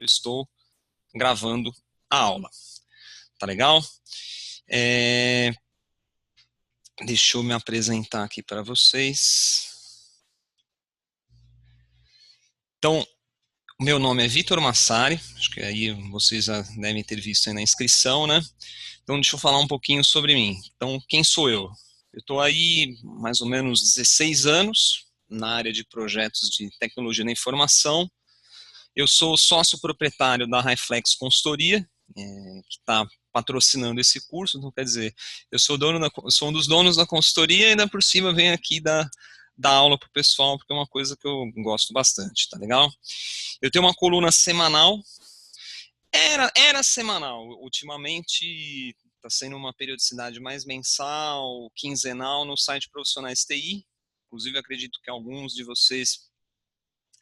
eu estou gravando a aula. Tá legal? Deixa eu me apresentar aqui para vocês. Então, o meu nome é Vitor Massari, acho que aí vocês já devem ter visto aí na inscrição, né? Então, deixa eu falar um pouquinho sobre mim. Então, quem sou eu? Eu estou aí mais ou menos 16 anos na área de projetos de tecnologia da informação. Eu sou sócio proprietário da Highflex Consultoria, que está patrocinando esse curso, então quer dizer, eu sou um dos donos da consultoria e ainda por cima venho aqui dar aula para o pessoal, porque é uma coisa que eu gosto bastante, tá legal? Eu tenho uma coluna semanal, era semanal, ultimamente está sendo uma periodicidade mais mensal, quinzenal no site Profissionais TI, inclusive acredito que alguns de vocês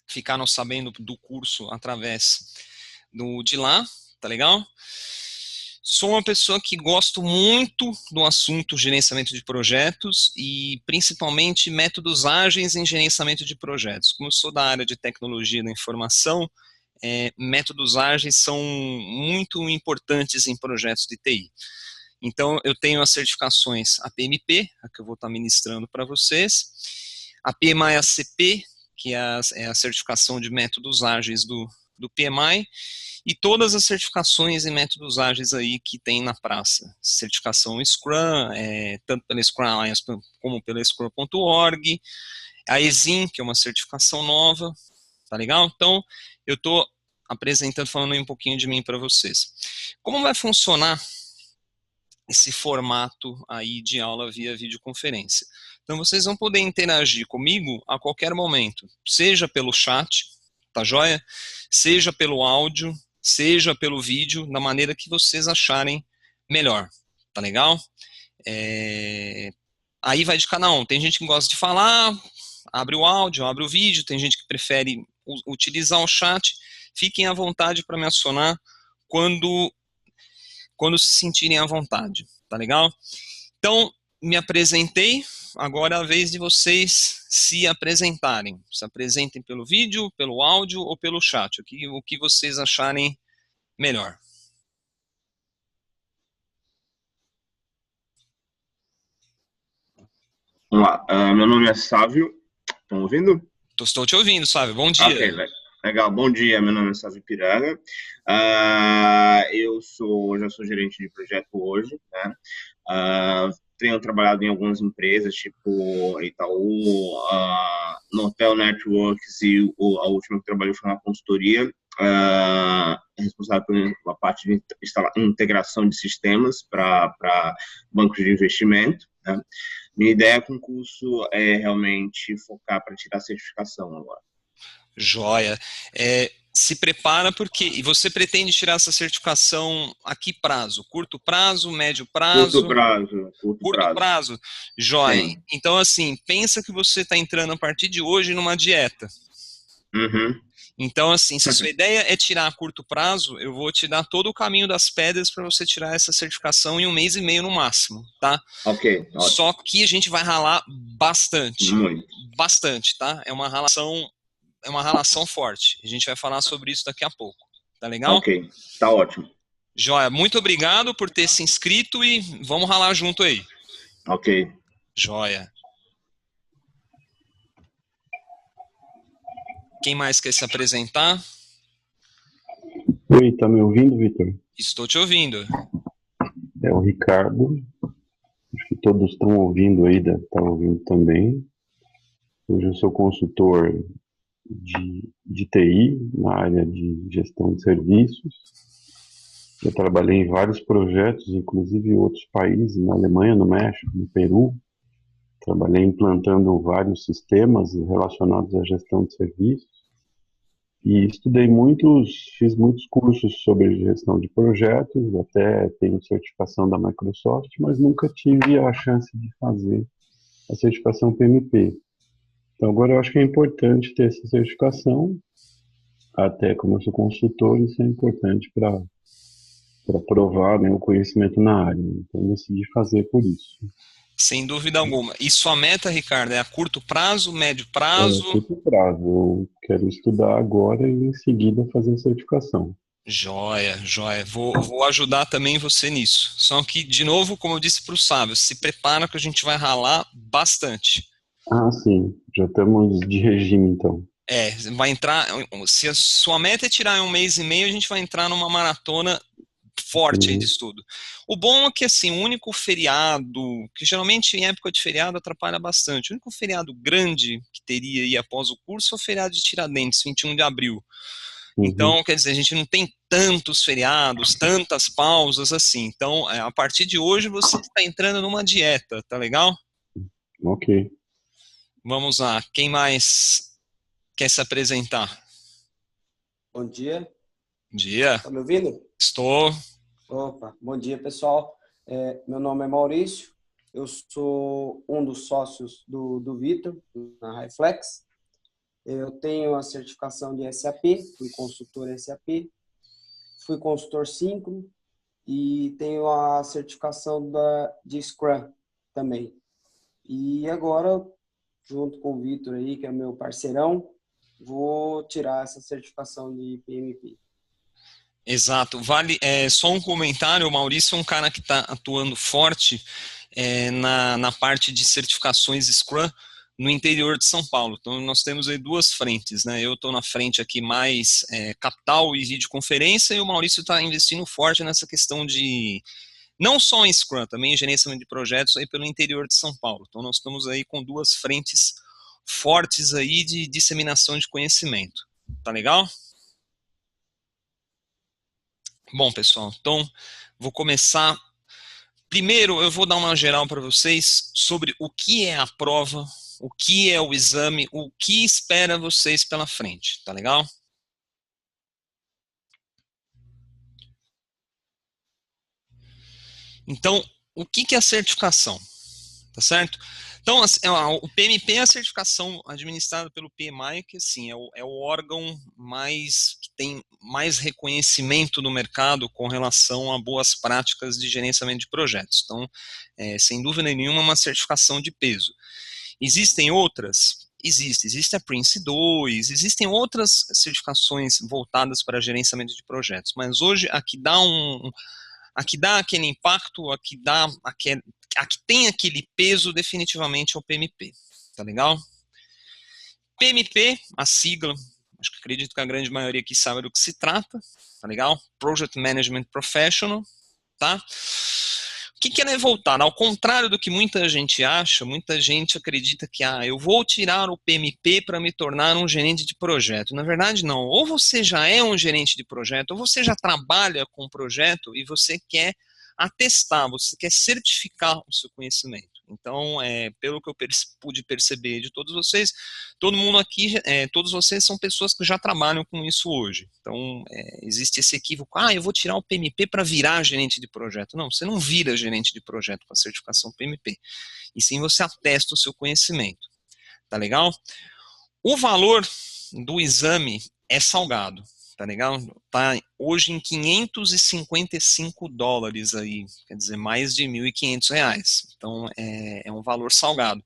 ficaram sabendo do curso através de lá, tá legal? Sou uma pessoa que gosto muito do assunto gerenciamento de projetos e principalmente métodos ágeis em gerenciamento de projetos. Como eu sou da área de tecnologia da informação, métodos ágeis são muito importantes em projetos de TI. Então, eu tenho as certificações APMP, a que eu vou estar ministrando para vocês, a PMI-ACP, que é a certificação de métodos ágeis do PMI, e todas as certificações e métodos ágeis aí que tem na praça. Certificação Scrum, tanto pela Scrum Alliance como pela Scrum.org, a ESIM, que é uma certificação nova, tá legal? Então, eu estou apresentando, falando aí um pouquinho de mim para vocês. Como vai funcionar esse formato aí de aula via videoconferência? Então, vocês vão poder interagir comigo a qualquer momento, seja pelo chat, tá joia? Seja pelo áudio, seja pelo vídeo, da maneira que vocês acharem melhor, tá legal? Aí vai de cada um. Tem gente que gosta de falar, abre o áudio, abre o vídeo, tem gente que prefere utilizar o chat. Fiquem à vontade para me acionar quando se sentirem à vontade, tá legal? Então, me apresentei, agora é a vez de vocês se apresentarem. Se apresentem pelo vídeo, pelo áudio ou pelo chat, o que vocês acharem melhor. Vamos lá. Meu nome é Sávio. Estão ouvindo? Estou te ouvindo, sabe? Bom Ok, dia. legal. Bom dia, meu nome é Sávio Piranga. Já sou gerente de projeto hoje, né? Tenho trabalhado em algumas empresas, tipo Itaú, Nortel Networks e a última que trabalhei foi uma consultoria, responsável pela parte de integração de sistemas para bancos de investimento, né? Minha ideia com o curso é realmente focar para tirar a certificação agora. Joia. Se prepara porque. E você pretende tirar essa certificação a que prazo? Curto prazo, médio Curto prazo? prazo, curto Curto prazo. prazo? Joia. Sim. Então, assim, pensa que você está entrando a partir de hoje numa dieta. Uhum. Então, assim, se a sua ideia é tirar a curto prazo, eu vou te dar todo o caminho das pedras para você tirar essa certificação em 1 mês e meio no máximo, tá? Ok, Só ótimo. que a gente vai ralar bastante, Muito. bastante, tá? É uma relação forte. A gente vai falar sobre isso daqui a pouco. Tá legal? Ok, tá ótimo. Joia, muito obrigado por ter se inscrito e vamos ralar junto aí. Ok. Joia. Quem mais quer se apresentar? Oi, tá me ouvindo, Vitor? Estou te ouvindo. É o Ricardo. Acho que todos estão ouvindo aí, deve estar ouvindo também. Hoje eu sou consultor de TI na área de gestão de serviços. Eu trabalhei em vários projetos, inclusive em outros países, na Alemanha, no México, no Peru. Trabalhei implantando vários sistemas relacionados à gestão de serviços. E fiz muitos cursos sobre gestão de projetos, até tenho certificação da Microsoft, mas nunca tive a chance de fazer a certificação PMP. Então agora eu acho que é importante ter essa certificação, até como eu sou consultor, isso é importante para provar meu conhecimento na área. Então eu decidi fazer por isso. Sem dúvida alguma. E sua meta, Ricardo, é a curto prazo, médio É, prazo? curto prazo. Eu quero estudar agora e em seguida fazer a certificação. Joia, joia. Vou ajudar também você nisso. Só que, de novo, como eu disse para o Sábio, se prepara que a gente vai ralar bastante. Ah, sim. Já estamos de regime, então. Vai entrar. Se a sua meta é tirar em 1 mês e meio, a gente vai entrar numa maratona forte aí de Uhum. estudo. O bom é que, assim, o único feriado, que geralmente em época de feriado atrapalha bastante, o único feriado grande que teria aí após o curso é o feriado de Tiradentes, 21 de abril. Uhum. Então, quer dizer, a gente não tem tantos feriados, tantas pausas assim. Então, a partir de hoje você está entrando numa dieta, tá legal? Ok. Vamos lá, quem mais quer se apresentar? Bom dia, Bom dia, tá me ouvindo? estou. Opa, bom dia, pessoal. Meu nome é Maurício, eu sou um dos sócios do Vitor, na Highflex. Eu tenho a certificação de SAP, fui consultor SAP, fui consultor Syncro e tenho a certificação de Scrum também. E agora, junto com o Vitor aí, que é meu parceirão, vou tirar essa certificação de PMP. Exato. Vale, só um comentário, o Maurício é um cara que está atuando forte na parte de certificações Scrum no interior de São Paulo. Então, nós temos aí duas frentes, né? Eu estou na frente aqui mais capital e videoconferência, e o Maurício está investindo forte nessa questão de, não só em Scrum, também em gerenciamento de projetos aí pelo interior de São Paulo. Então, nós estamos aí com duas frentes fortes aí de disseminação de conhecimento. Tá legal? Bom, pessoal, então vou começar. Primeiro, eu vou dar uma geral para vocês sobre o que é a prova, o que é o exame, o que espera vocês pela frente, tá legal? Então, o que é a certificação, tá certo? Então, o PMP é a certificação administrada pelo PMI, que assim, é o órgão que tem mais reconhecimento no mercado com relação a boas práticas de gerenciamento de projetos. Então, sem dúvida nenhuma, uma certificação de peso. Existem outras? Existe a Prince 2, existem outras certificações voltadas para gerenciamento de projetos, mas hoje a que dá aquele impacto, a que tem aquele peso definitivamente é o PMP, tá legal? PMP, a sigla, acho que acredito que a grande maioria aqui sabe do que se trata, tá legal? Project Management Professional, tá? O que ela é voltada? Ao contrário do que muita gente acha, muita gente acredita que eu vou tirar o PMP para me tornar um gerente de projeto. Na verdade, não. Ou você já é um gerente de projeto, ou você já trabalha com projeto e você quer atestar, você quer certificar o seu conhecimento. Então, pelo que eu pude perceber de todos vocês, todo mundo aqui, todos vocês são pessoas que já trabalham com isso hoje. Então, existe esse equívoco, eu vou tirar o PMP para virar gerente de projeto. Não, você não vira gerente de projeto com a certificação PMP. E sim você atesta o seu conhecimento. Tá legal? O valor do exame é salgado. Tá legal? Tá hoje em $555 aí, quer dizer, mais de R$ 1.500. Então, é um valor salgado.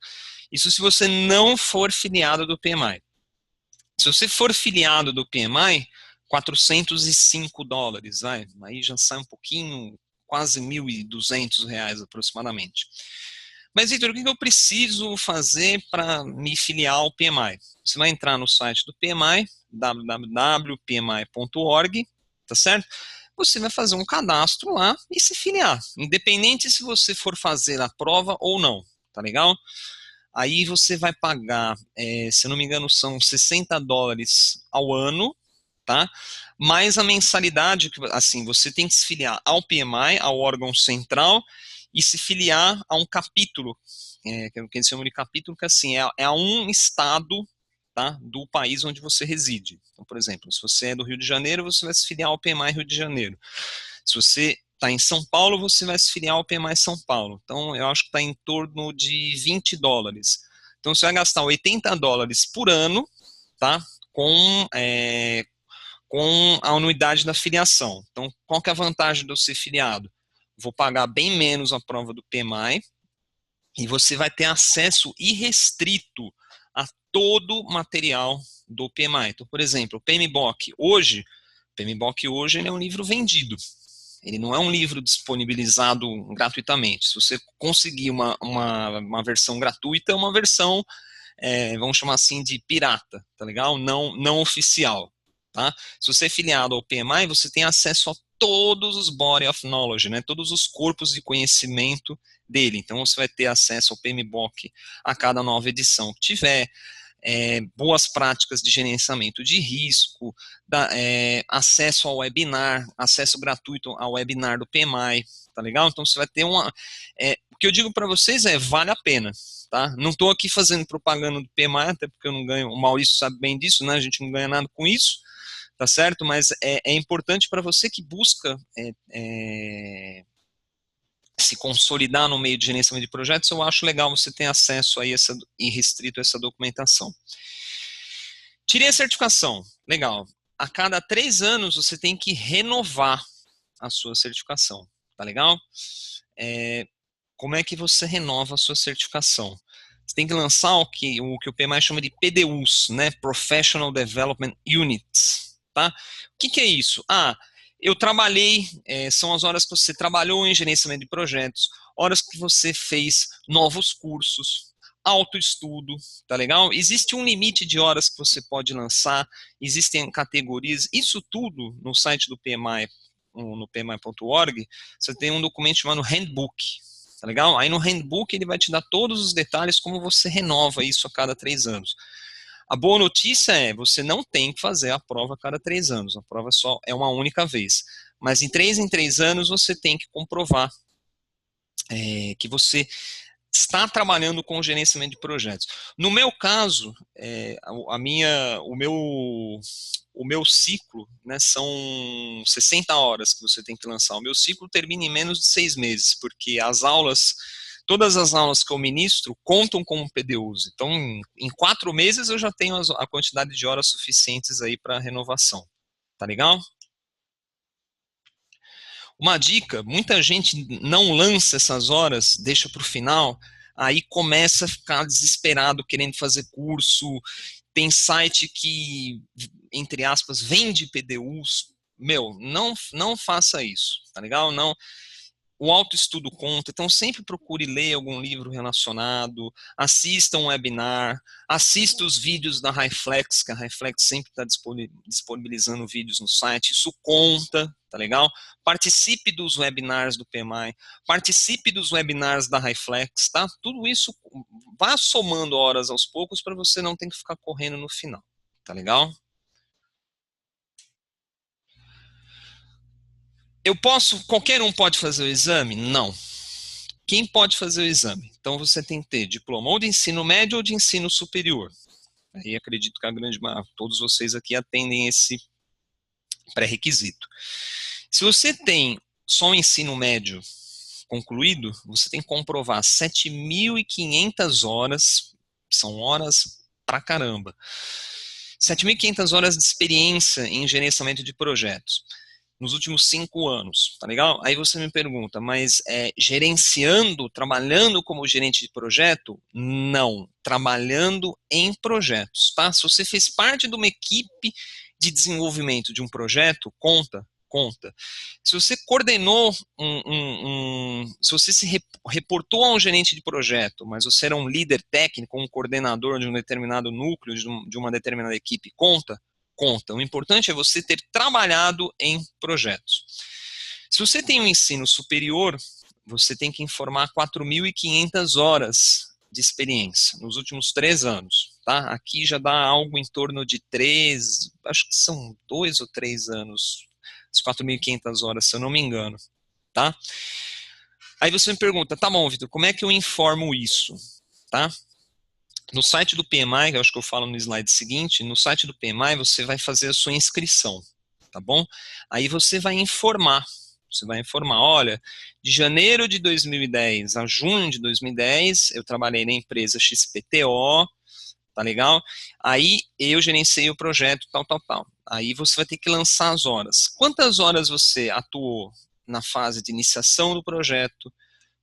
Isso se você não for filiado do PMI. Se você for filiado do PMI, $405, aí já sai um pouquinho, quase R$ 1.200 aproximadamente. Mas, Vitor, o que eu preciso fazer para me filiar ao PMI? Você vai entrar no site do PMI, www.pmi.org, tá certo? Você vai fazer um cadastro lá e se filiar, independente se você for fazer a prova ou não, tá legal? Aí você vai pagar, se eu não me engano, são $60 ao ano, tá? Mais a mensalidade, assim, você tem que se filiar ao PMI, ao órgão central, e se filiar a um capítulo, que eles chamam de capítulo, que assim, é a um estado, tá, do país onde você reside. Então, por exemplo, se você é do Rio de Janeiro, você vai se filiar ao PMI Rio de Janeiro. Se você está em São Paulo, você vai se filiar ao PMI São Paulo. Então, eu acho que está em torno de $20. Então, você vai gastar $80 por ano, tá? Com a anuidade da filiação. Então, qual que é a vantagem de eu ser filiado? Vou pagar bem menos a prova do PMI, e você vai ter acesso irrestrito a todo o material do PMI. Então, por exemplo, o PMBOK hoje ele é um livro vendido. Ele não é um livro disponibilizado gratuitamente. Se você conseguir uma versão gratuita, é uma versão, vamos chamar assim, de pirata, tá legal? Não oficial, tá? Se você é filiado ao PMI, você tem acesso a todos os body of knowledge, né? Todos os corpos de conhecimento dele. Então, você vai ter acesso ao PMBOK a cada nova edição que tiver. Boas práticas de gerenciamento de risco, acesso ao webinar, acesso gratuito ao webinar do PMI, tá legal? Então você vai ter o que eu digo para vocês vale a pena, tá? Não estou aqui fazendo propaganda do PMI, até porque eu não ganho, o Maurício sabe bem disso, né? A gente não ganha nada com isso, tá certo? Mas é importante para você que busca se consolidar no meio de gerenciamento de projetos, eu acho legal você ter acesso aí irrestrito a essa documentação. Tirei a certificação, legal. A cada 3 anos você tem que renovar a sua certificação, tá legal? Como é que você renova a sua certificação? Você tem que lançar o que o PMI chama de PDUs, né? Professional Development Units, tá? O que é isso? Eu trabalhei, são as horas que você trabalhou em gerenciamento de projetos, horas que você fez novos cursos, autoestudo, tá legal? Existe um limite de horas que você pode lançar, existem categorias, isso tudo no site do PMI, no pmi.org, você tem um documento chamado Handbook, tá legal? Aí no Handbook ele vai te dar todos os detalhes como você renova isso a cada 3 anos. A boa notícia você não tem que fazer a prova a cada 3 anos, a prova só é uma única vez. Mas em 3 anos você tem que comprovar que você está trabalhando com gerenciamento de projetos. No meu caso, o meu ciclo, né, são 60 horas que você tem que lançar. O meu ciclo termina em menos de 6 meses, porque todas as aulas que eu ministro contam como PDUs. Então, em 4 meses eu já tenho a quantidade de horas suficientes aí para renovação. Tá legal? Uma dica, muita gente não lança essas horas, deixa para o final, aí começa a ficar desesperado querendo fazer curso, tem site que, entre aspas, vende PDUs. Não faça isso, tá legal? Não. O autoestudo conta, então sempre procure ler algum livro relacionado, assista um webinar, assista os vídeos da Highflex, que a Highflex sempre está disponibilizando vídeos no site, isso conta, tá legal? Participe dos webinars do PMI, participe dos webinars da Highflex, tá? Tudo isso vá somando horas aos poucos para você não ter que ficar correndo no final, tá legal? Qualquer um pode fazer o exame? Não. Quem pode fazer o exame? Então você tem que ter diploma ou de ensino médio ou de ensino superior. Aí acredito que todos vocês aqui atendem esse pré-requisito. Se você tem só o ensino médio concluído, você tem que comprovar 7.500 horas, são horas pra caramba, 7.500 horas de experiência em gerenciamento de projetos nos últimos 5 anos, tá legal? Aí você me pergunta, mas trabalhando como gerente de projeto? Não, trabalhando em projetos, tá? Se você fez parte de uma equipe de desenvolvimento de um projeto, conta. Se você coordenou se você se reportou a um gerente de projeto, mas você era um líder técnico, um coordenador de um determinado núcleo, de uma determinada equipe, conta. O importante é você ter trabalhado em projetos. Se você tem um ensino superior, você tem que informar 4.500 horas de experiência nos últimos 3 anos. Tá? Aqui já dá algo em torno de 3, acho que são 2 ou 3 anos, as 4.500 horas, se eu não me engano. Tá? Aí você me pergunta, tá bom, Vitor, como é que eu informo isso? Tá? No site do PMI, que eu acho que eu falo no slide seguinte, no site do PMI você vai fazer a sua inscrição, tá bom? Aí você vai informar, olha, de janeiro de 2010 a junho de 2010, eu trabalhei na empresa XPTO, tá legal? Aí eu gerenciei o projeto, tal. Aí você vai ter que lançar as horas. Quantas horas você atuou na fase de iniciação do projeto?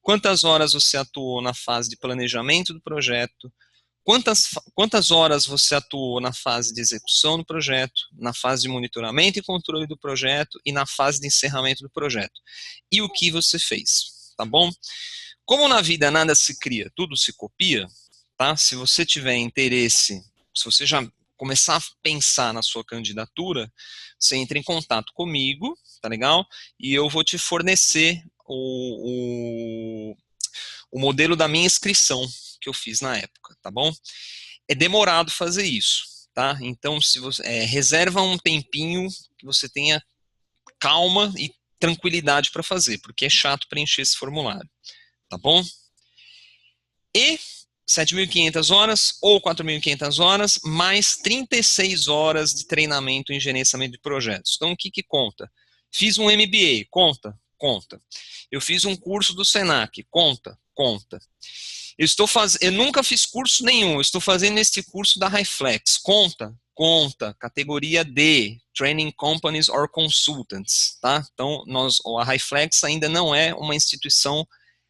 quantas horas você atuou na fase de planejamento do projeto, quantas horas você atuou na fase de execução do projeto, na fase de monitoramento e controle do projeto e na fase de encerramento do projeto. E o que você fez, tá bom? Como na vida nada se cria, tudo se copia, tá? Se você tiver interesse, se você já começar a pensar na sua candidatura, você entra em contato comigo, tá legal? E eu vou te fornecer o modelo da minha inscrição que eu fiz na época, tá bom? É demorado fazer isso, tá? Então, se você reserva um tempinho que você tenha calma e tranquilidade para fazer, porque é chato preencher esse formulário, tá bom? E 7.500 horas ou 4.500 horas, mais 36 horas de treinamento em gerenciamento de projetos. Então, o que conta? Fiz um MBA, conta? Conta. Eu fiz um curso do Senac, conta? Conta. Eu nunca fiz curso nenhum, eu estou fazendo este curso da Highflex, conta? Conta. Categoria D, Training Companies or Consultants, tá? Então, a Highflex ainda não é uma instituição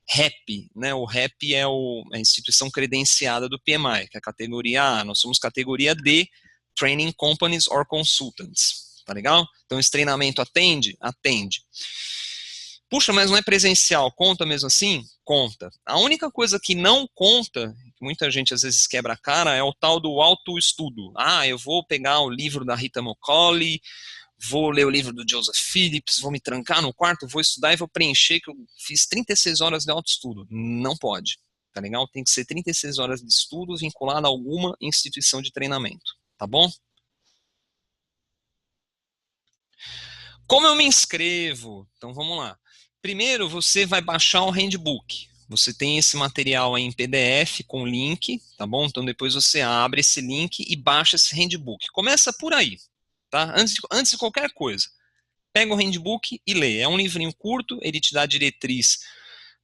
REP, né? O REP é a instituição credenciada do PMI, que é a categoria A. Nós somos categoria D, Training Companies or Consultants, tá legal? Então, esse treinamento atende? Atende. Puxa, mas não é presencial, conta mesmo assim? Conta. A única coisa que não conta, que muita gente às vezes quebra a cara, é o tal do autoestudo. Ah, eu vou pegar o livro da Rita McCauley, vou ler o livro do Joseph Phillips, vou me trancar no quarto, vou estudar e vou preencher que eu fiz 36 horas de autoestudo. Não pode, tá legal? Tem que ser 36 horas de estudo vinculado a alguma instituição de treinamento, tá bom? Como eu me inscrevo? Então vamos lá. Primeiro você vai baixar o handbook. Você tem esse material aí em PDF com link, tá bom? Então depois você abre esse link e baixa esse handbook. Começa por aí, tá? Antes de qualquer coisa. Pega o handbook e lê. É um livrinho curto, ele te dá a diretriz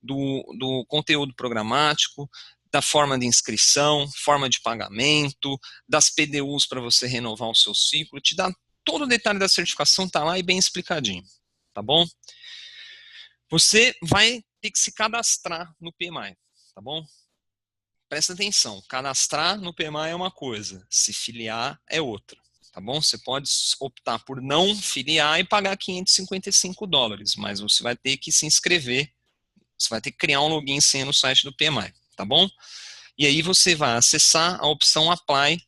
do conteúdo programático, da forma de inscrição, forma de pagamento, das PDUs para você renovar o seu ciclo, te dá todo o detalhe da certificação, tá lá e bem explicadinho, tá bom? Você vai ter que se cadastrar no PMI, tá bom? Presta atenção, cadastrar no PMI é uma coisa, se filiar é outra, tá bom? Você pode optar por não filiar e pagar $555, mas você vai ter que se inscrever, você vai ter que criar um login e senha no site do PMI, tá bom? E aí você vai acessar a opção Apply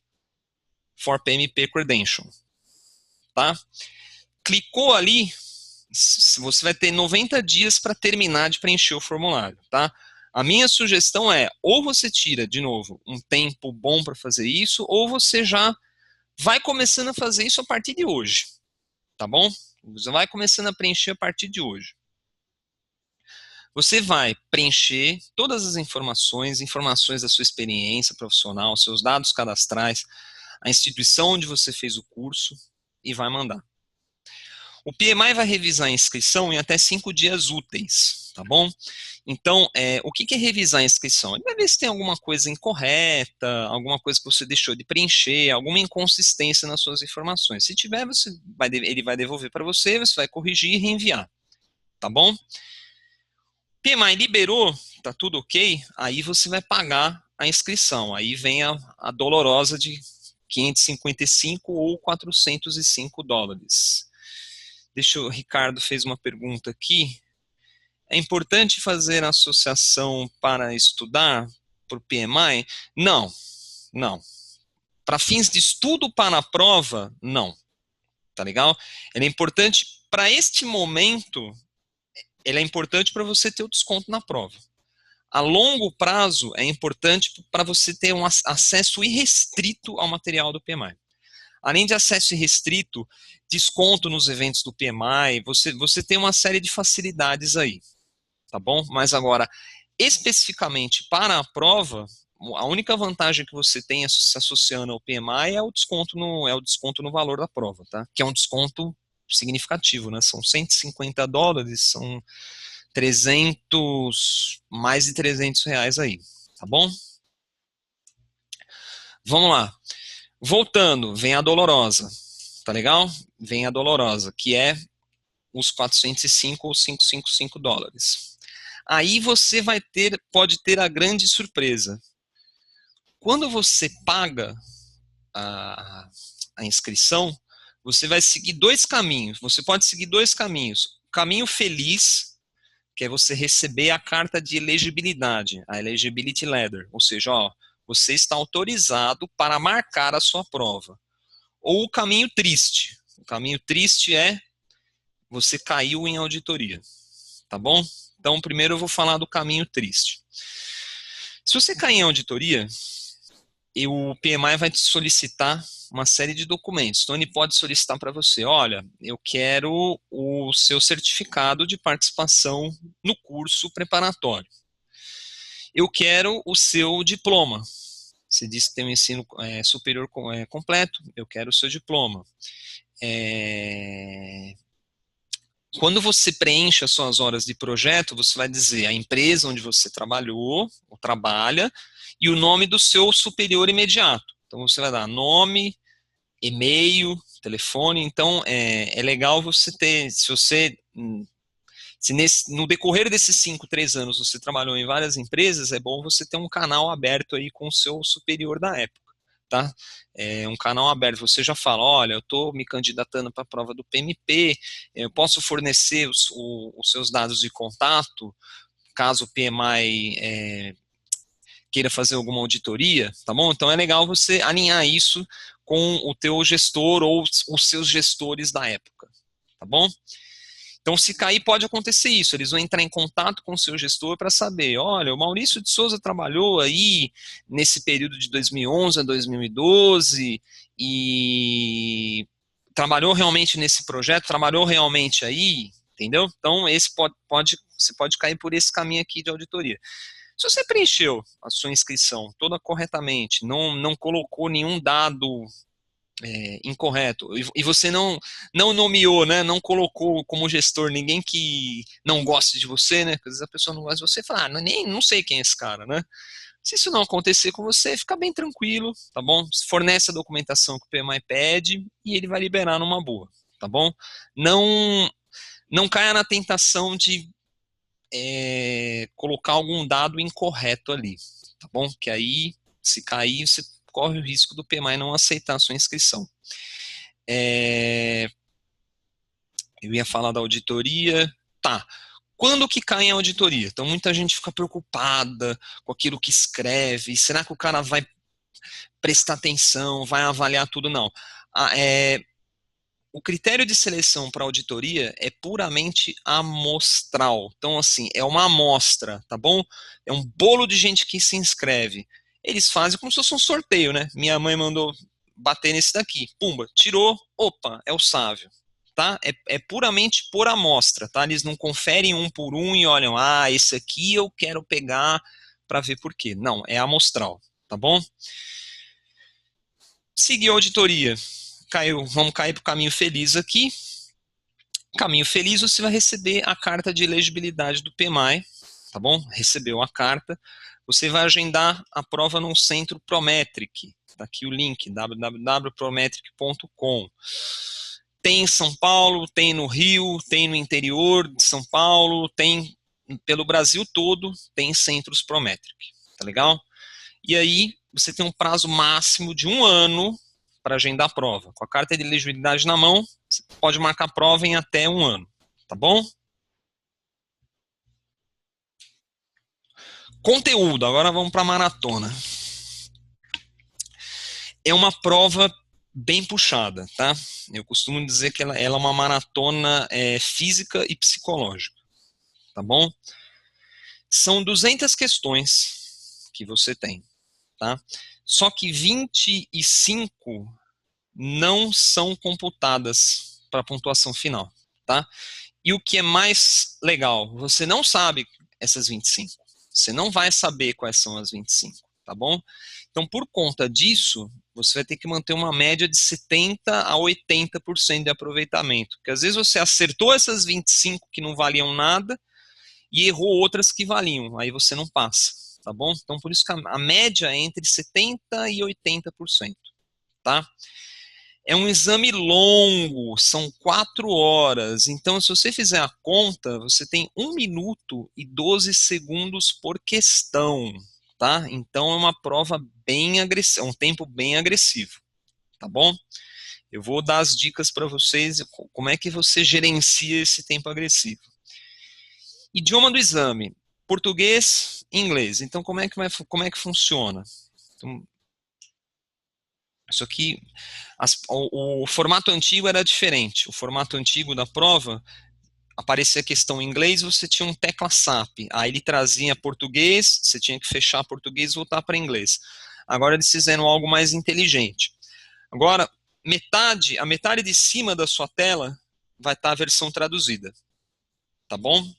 for PMP Credential, tá? Clicou ali, você vai ter 90 dias para terminar de preencher o formulário, tá? A minha sugestão é, ou você tira, de novo, um tempo bom para fazer isso, ou você já vai começando a fazer isso a partir de hoje, tá bom? Você vai começando a preencher a partir de hoje. Você vai preencher todas as informações da sua experiência profissional, seus dados cadastrais, a instituição onde você fez o curso e vai mandar. O PMI vai revisar a inscrição em até 5 dias úteis, tá bom? Então, o que é revisar a inscrição? Ele vai ver se tem alguma coisa incorreta, alguma coisa que você deixou de preencher, alguma inconsistência nas suas informações. Se tiver, ele vai devolver para você, você vai corrigir e reenviar, tá bom? PMI liberou, tá tudo ok, aí você vai pagar a inscrição. Aí vem a dolorosa de 555 ou $405. O Ricardo fez uma pergunta aqui. É importante fazer associação para estudar por PMI? Não, não. Para fins de estudo para a prova, não. Tá legal? Ele é importante para este momento, ele é importante para você ter o desconto na prova. A longo prazo, é importante para você ter um acesso irrestrito ao material do PMI. Além de acesso irrestrito, desconto nos eventos do PMI, você tem uma série de facilidades aí, tá bom? Mas agora, especificamente para a prova, a única vantagem que você tem se associando ao PMI é o desconto no valor da prova, tá? Que é um desconto significativo, né? São $150, são mais de R$300 aí, tá bom? Vamos lá. Voltando, vem a dolorosa, tá legal? Vem a dolorosa, que é os $405 ou $555. Aí você pode ter a grande surpresa. Quando você paga a inscrição, você vai seguir dois caminhos. Você pode seguir dois caminhos. O caminho feliz, que é você receber a carta de elegibilidade, a Eligibility Letter, ou seja, ó, você está autorizado para marcar a sua prova. Ou o caminho triste. O caminho triste é você caiu em auditoria, tá bom? Então, primeiro eu vou falar do caminho triste. Se você cair em auditoria, o PMI vai te solicitar uma série de documentos. Então, ele pode solicitar para você, olha, eu quero o seu certificado de participação no curso preparatório. Eu quero o seu diploma. Você disse que tem um ensino superior completo, eu quero o seu diploma. Quando você preenche as suas horas de projeto, você vai dizer a empresa onde você trabalhou, ou trabalha, e o nome do seu superior imediato. Então, você vai dar nome, e-mail, telefone. Então, é legal você ter, no decorrer desses 3 anos você trabalhou em várias empresas, é bom você ter um canal aberto aí com o seu superior da época, tá? Um canal aberto, você já fala, olha, eu estou me candidatando para a prova do PMP, eu posso fornecer os seus dados de contato, caso o PMI queira fazer alguma auditoria, tá bom? Então é legal você alinhar isso com o teu gestor ou os seus gestores da época, tá bom? Então, se cair, pode acontecer isso. Eles vão entrar em contato com o seu gestor para saber, olha, o Maurício de Souza trabalhou aí nesse período de 2011 a 2012 e trabalhou realmente nesse projeto, trabalhou realmente aí, entendeu? Então, você pode cair por esse caminho aqui de auditoria. Se você preencheu a sua inscrição toda corretamente, não colocou nenhum dado incorreto, e você não nomeou, né, não colocou como gestor ninguém que não goste de você, né, porque às vezes a pessoa não gosta de você e fala, não sei quem é esse cara, né. Se isso não acontecer com você, fica bem tranquilo, tá bom? Fornece a documentação que o PMI pede e ele vai liberar numa boa, tá bom? Não caia na tentação de colocar algum dado incorreto ali, tá bom? Que aí, se cair, você corre o risco do PMI não aceitar a sua inscrição. Eu ia falar da auditoria. Tá. Quando que cai em auditoria? Então, muita gente fica preocupada com aquilo que escreve. Será que o cara vai prestar atenção, vai avaliar tudo? Não. O critério de seleção para auditoria é puramente amostral. Então, assim, é uma amostra, tá bom? É um bolo de gente que se inscreve. Eles fazem como se fosse um sorteio, né? Minha mãe mandou bater nesse daqui. Pumba, tirou, opa, é o Sávio. Tá? É puramente por amostra, tá? Eles não conferem um por um e olham, esse aqui eu quero pegar para ver por quê. Não, é amostral, tá bom? Seguiu a auditoria. Vamos cair para o caminho feliz aqui. Caminho feliz, você vai receber a carta de elegibilidade do PMI, tá bom? Recebeu a carta. Você vai agendar a prova no centro Prometric. Tá aqui o link, www.prometric.com. Tem em São Paulo, tem no Rio, tem no interior de São Paulo, tem pelo Brasil todo, tem centros Prometric, tá legal? E aí, você tem um prazo máximo de 1 ano para agendar a prova. Com a carta de elegibilidade na mão, você pode marcar a prova em até 1 ano, tá bom? Conteúdo, agora vamos para a maratona. É uma prova bem puxada, tá? Eu costumo dizer que ela é uma maratona física e psicológica, tá bom? São 200 questões que você tem, tá? Só que 25 não são computadas para a pontuação final, tá? E o que é mais legal, você não sabe essas 25. Você não vai saber quais são as 25, tá bom? Então, por conta disso, você vai ter que manter uma média de 70% a 80% de aproveitamento. Porque às vezes você acertou essas 25 que não valiam nada e errou outras que valiam. Aí você não passa, tá bom? Então, por isso que a média é entre 70% e 80%, tá? É um exame longo, são 4 horas. Então, se você fizer a conta, você tem 1 minuto e 12 segundos por questão, tá? Então, é uma prova bem agressiva, um tempo bem agressivo, tá bom? Eu vou dar as dicas para vocês, como é que você gerencia esse tempo agressivo. Idioma do exame, português e inglês. Então, como é que funciona? Então, isso aqui, o formato antigo era diferente. O formato antigo da prova, aparecia a questão em inglês, você tinha um tecla SAP. Aí ele trazia português, você tinha que fechar português e voltar para inglês. Agora eles fizeram algo mais inteligente. Agora, a metade de cima da sua tela vai estar a versão traduzida. Tá bom?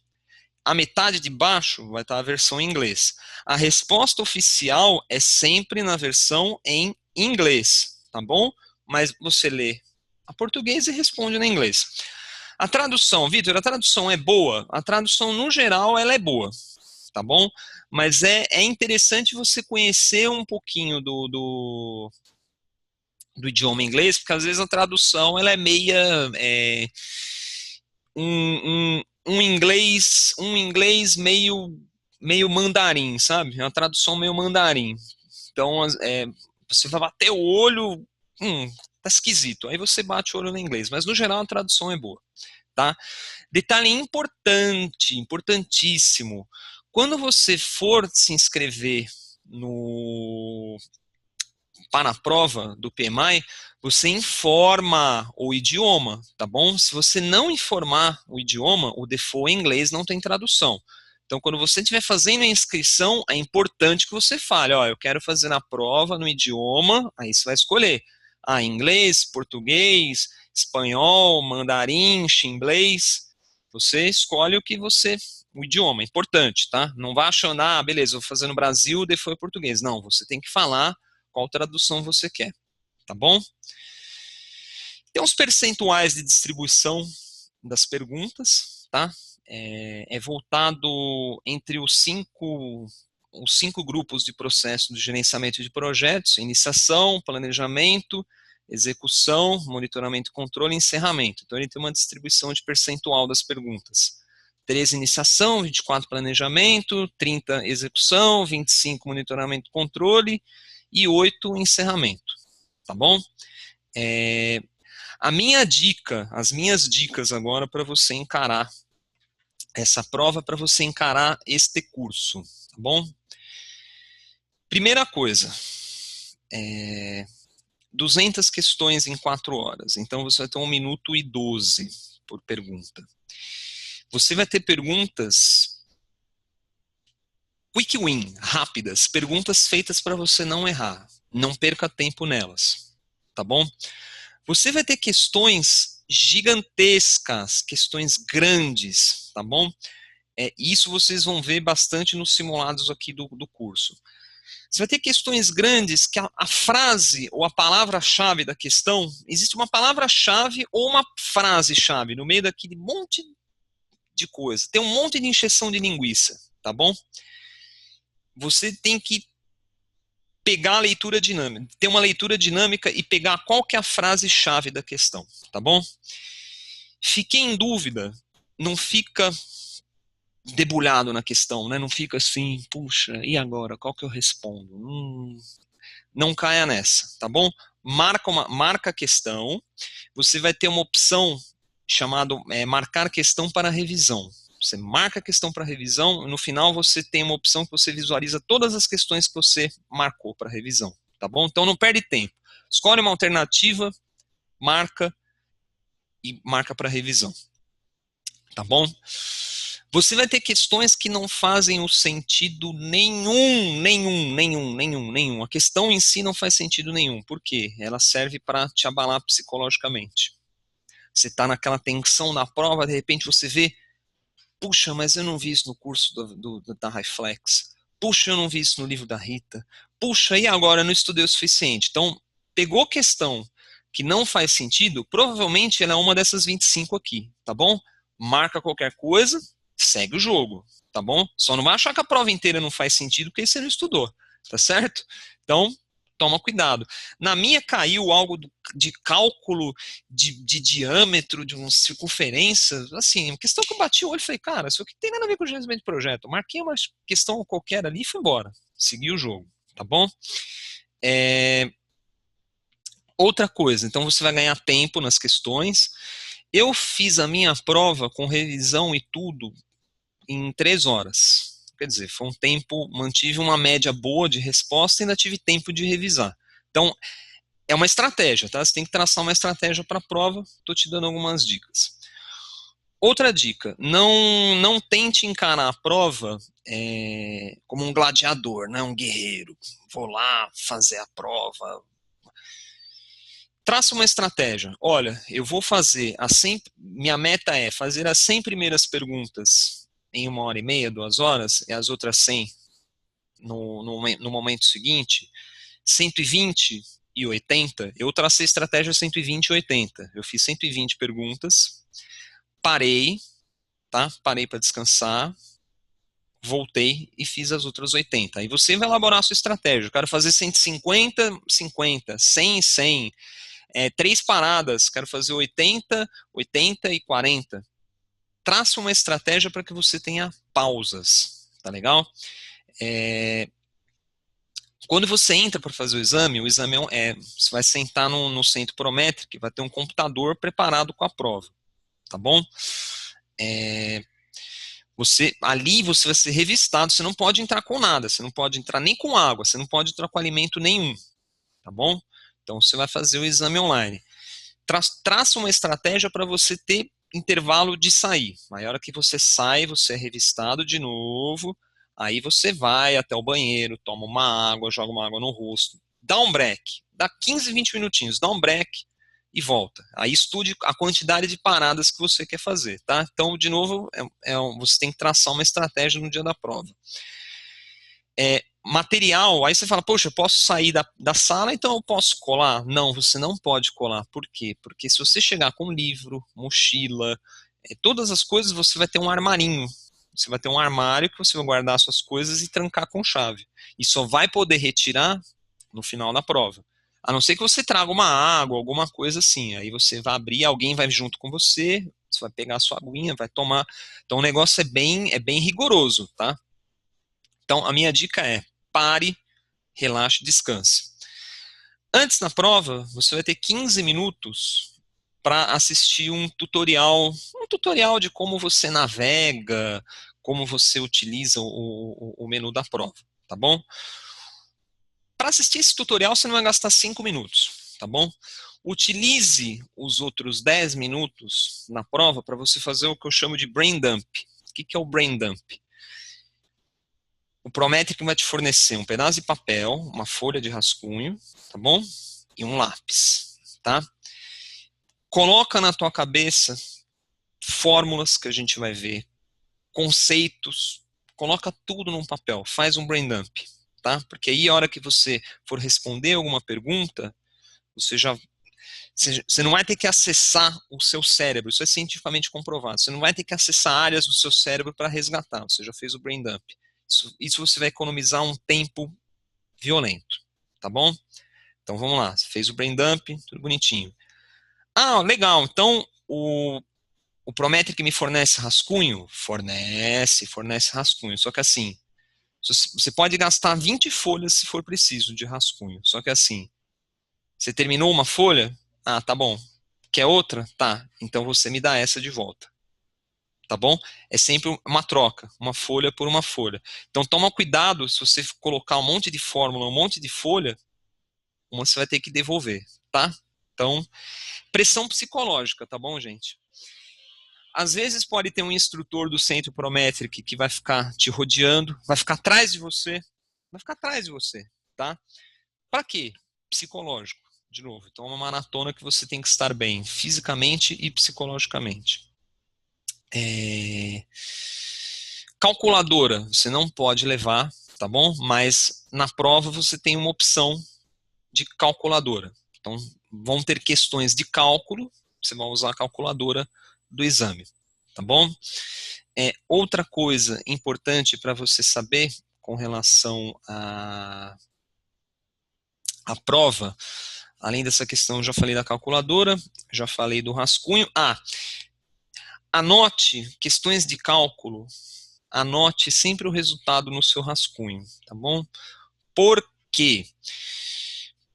A metade de baixo vai estar a versão em inglês. A resposta oficial é sempre na versão em inglês, tá bom? Mas você lê a português e responde na inglês. A tradução, Vitor, a tradução é boa? A tradução, no geral, ela é boa, tá bom? Mas é interessante você conhecer um pouquinho do idioma inglês, porque às vezes a tradução ela é meia... um inglês meio mandarim, sabe? É uma tradução meio mandarim. Então, você vai bater o olho, tá esquisito. Aí você bate o olho no inglês. Mas, no geral, a tradução é boa, tá? Detalhe importante, importantíssimo. Quando você for se inscrever para a prova do PMI, você informa o idioma, tá bom? Se você não informar o idioma, o default em inglês não tem tradução. Então, quando você estiver fazendo a inscrição, é importante que você fale, ó, eu quero fazer a prova no idioma, aí você vai escolher. Inglês, português, espanhol, mandarim, chinglês. Você escolhe o idioma, é importante, tá? Não vá achando, beleza, vou fazer no Brasil, default português. Não, você tem que falar qual tradução você quer, tá bom? Tem uns percentuais de distribuição das perguntas, tá? É voltado entre os cinco grupos de processo de gerenciamento de projetos: iniciação, planejamento, execução, monitoramento, controle e encerramento. Então ele tem uma distribuição de percentual das perguntas. 13 iniciação, 24 planejamento, 30 execução, 25 monitoramento, controle e 8 encerramento, tá bom? As minhas dicas agora para você encarar essa prova, para você encarar este curso, tá bom? Primeira coisa, 200 questões em 4 horas, então você vai ter 1 minuto e 12 por pergunta. Você vai ter perguntas quick win, rápidas, perguntas feitas para você não errar, não perca tempo nelas, tá bom? Você vai ter questões gigantescas, questões grandes, tá bom? Isso vocês vão ver bastante nos simulados aqui do curso. Você vai ter questões grandes que a frase ou a palavra-chave da questão, existe uma palavra-chave ou uma frase-chave no meio daquele monte de coisa. Tem um monte de encheção de linguiça, tá bom? Você tem que pegar a leitura dinâmica, ter uma leitura dinâmica e pegar qual que é a frase-chave da questão, tá bom? Fiquei em dúvida, não fica debulhado na questão, né? Não fica assim, puxa, e agora? Qual que eu respondo? Não caia nessa, tá bom? Marca a questão, você vai ter uma opção chamada marcar questão para revisão. Você marca a questão para revisão, no final você tem uma opção que você visualiza todas as questões que você marcou para revisão, tá bom? Então não perde tempo. Escolhe uma alternativa, marca e marca para revisão, tá bom? Você vai ter questões que não fazem o sentido nenhum. A questão em si não faz sentido nenhum. Por quê? Ela serve para te abalar psicologicamente. Você está naquela tensão na prova, de repente você vê, puxa, mas eu não vi isso no curso da Reflex. Puxa, eu não vi isso no livro da Rita. Puxa, e agora eu não estudei o suficiente. Então, pegou questão que não faz sentido, provavelmente ela é uma dessas 25 aqui, tá bom? Marca qualquer coisa, segue o jogo, tá bom? Só não vai achar que a prova inteira não faz sentido porque você não estudou, tá certo? Então, toma cuidado. Na minha caiu algo de cálculo de diâmetro, de uma circunferência, assim, uma questão que eu bati o olho e falei, cara, isso aqui tem nada a ver com o gerenciamento de projeto. Marquei uma questão qualquer ali e fui embora. Segui o jogo, tá bom? Outra coisa, então você vai ganhar tempo nas questões. Eu fiz a minha prova com revisão e tudo em 3 horas. Quer dizer, foi um tempo, mantive uma média boa de resposta e ainda tive tempo de revisar. Então, é uma estratégia, tá? Você tem que traçar uma estratégia para a prova, estou te dando algumas dicas. Outra dica, não tente encarar a prova como um gladiador, né? Um guerreiro. Vou lá fazer a prova. Traça uma estratégia. Olha, eu vou fazer minha meta é fazer as 100 primeiras perguntas em 1h30, 2 horas, e as outras 100 no momento seguinte, 120 e 80, eu tracei estratégia 120 e 80. Eu fiz 120 perguntas, parei, tá? Parei para descansar, voltei e fiz as outras 80. Aí você vai elaborar a sua estratégia. Eu quero fazer 150, 50, 100, 100. 3 paradas, quero fazer 80, 80 e 40. Traça uma estratégia para que você tenha pausas, tá legal? Quando você entra para fazer o exame você vai sentar no centro Prometric, vai ter um computador preparado com a prova, tá bom? Ali você vai ser revistado, você não pode entrar com nada, você não pode entrar nem com água, você não pode entrar com alimento nenhum, tá bom? Então você vai fazer o exame online. Traça uma estratégia para você ter intervalo de sair. Na hora que você sai, você é revistado de novo, aí você vai até o banheiro, toma uma água, joga uma água no rosto, dá um break, dá 15, 20 minutinhos, dá um break e volta. Aí estude a quantidade de paradas que você quer fazer, tá? Então, de novo, você tem que traçar uma estratégia no dia da prova. Material, aí você fala, poxa, eu posso sair da sala, então eu posso colar? Não, você não pode colar. Por quê? Porque se você chegar com livro, mochila, todas as coisas, você vai ter um armarinho. Você vai ter um armário que você vai guardar suas coisas e trancar com chave. E só vai poder retirar no final da prova. A não ser que você traga uma água, alguma coisa assim. Aí você vai abrir, alguém vai junto com você vai pegar a sua aguinha, vai tomar. Então o negócio é bem rigoroso, tá? Então a minha dica é, pare, relaxe, descanse. Antes da prova, você vai ter 15 minutos para assistir um tutorial de como você navega, como você utiliza o menu da prova, tá bom? Para assistir esse tutorial, você não vai gastar 5 minutos, tá bom? Utilize os outros 10 minutos na prova para você fazer o que eu chamo de brain dump. O que é o brain dump? O Prometric vai te fornecer um pedaço de papel, uma folha de rascunho, tá bom? E um lápis, tá? Coloca na tua cabeça fórmulas que a gente vai ver, conceitos, coloca tudo num papel, faz um brain dump, tá? Porque aí a hora que você for responder alguma pergunta, você não vai ter que acessar o seu cérebro, isso é cientificamente comprovado, você não vai ter que acessar áreas do seu cérebro para resgatar, você já fez o brain dump. Isso você vai economizar um tempo violento, tá bom? Então vamos lá, você fez o brain dump, tudo bonitinho. Ah, legal, então o Prometric me fornece rascunho? Fornece rascunho, só que assim, você pode gastar 20 folhas se for preciso de rascunho, só que assim, você terminou uma folha? Ah, tá bom. Quer outra? Tá, então você me dá essa de volta. Tá bom? É sempre uma troca, uma folha por uma folha. Então toma cuidado, se você colocar um monte de fórmula, um monte de folha, uma você vai ter que devolver, tá? Então, pressão psicológica, tá bom, gente? Às vezes pode ter um instrutor do Centro Prometric que vai ficar te rodeando, vai ficar atrás de você, tá? Para quê? Psicológico, de novo. Então é uma maratona que você tem que estar bem, fisicamente e psicologicamente. Calculadora, você não pode levar, tá bom? Mas na prova você tem uma opção de calculadora. Então vão ter questões de cálculo, você vai usar a calculadora do exame, tá bom? Outra coisa importante para você saber com relação A prova, além dessa questão, já falei da calculadora, já falei do rascunho. Anote questões de cálculo, anote sempre o resultado no seu rascunho, tá bom? Por quê?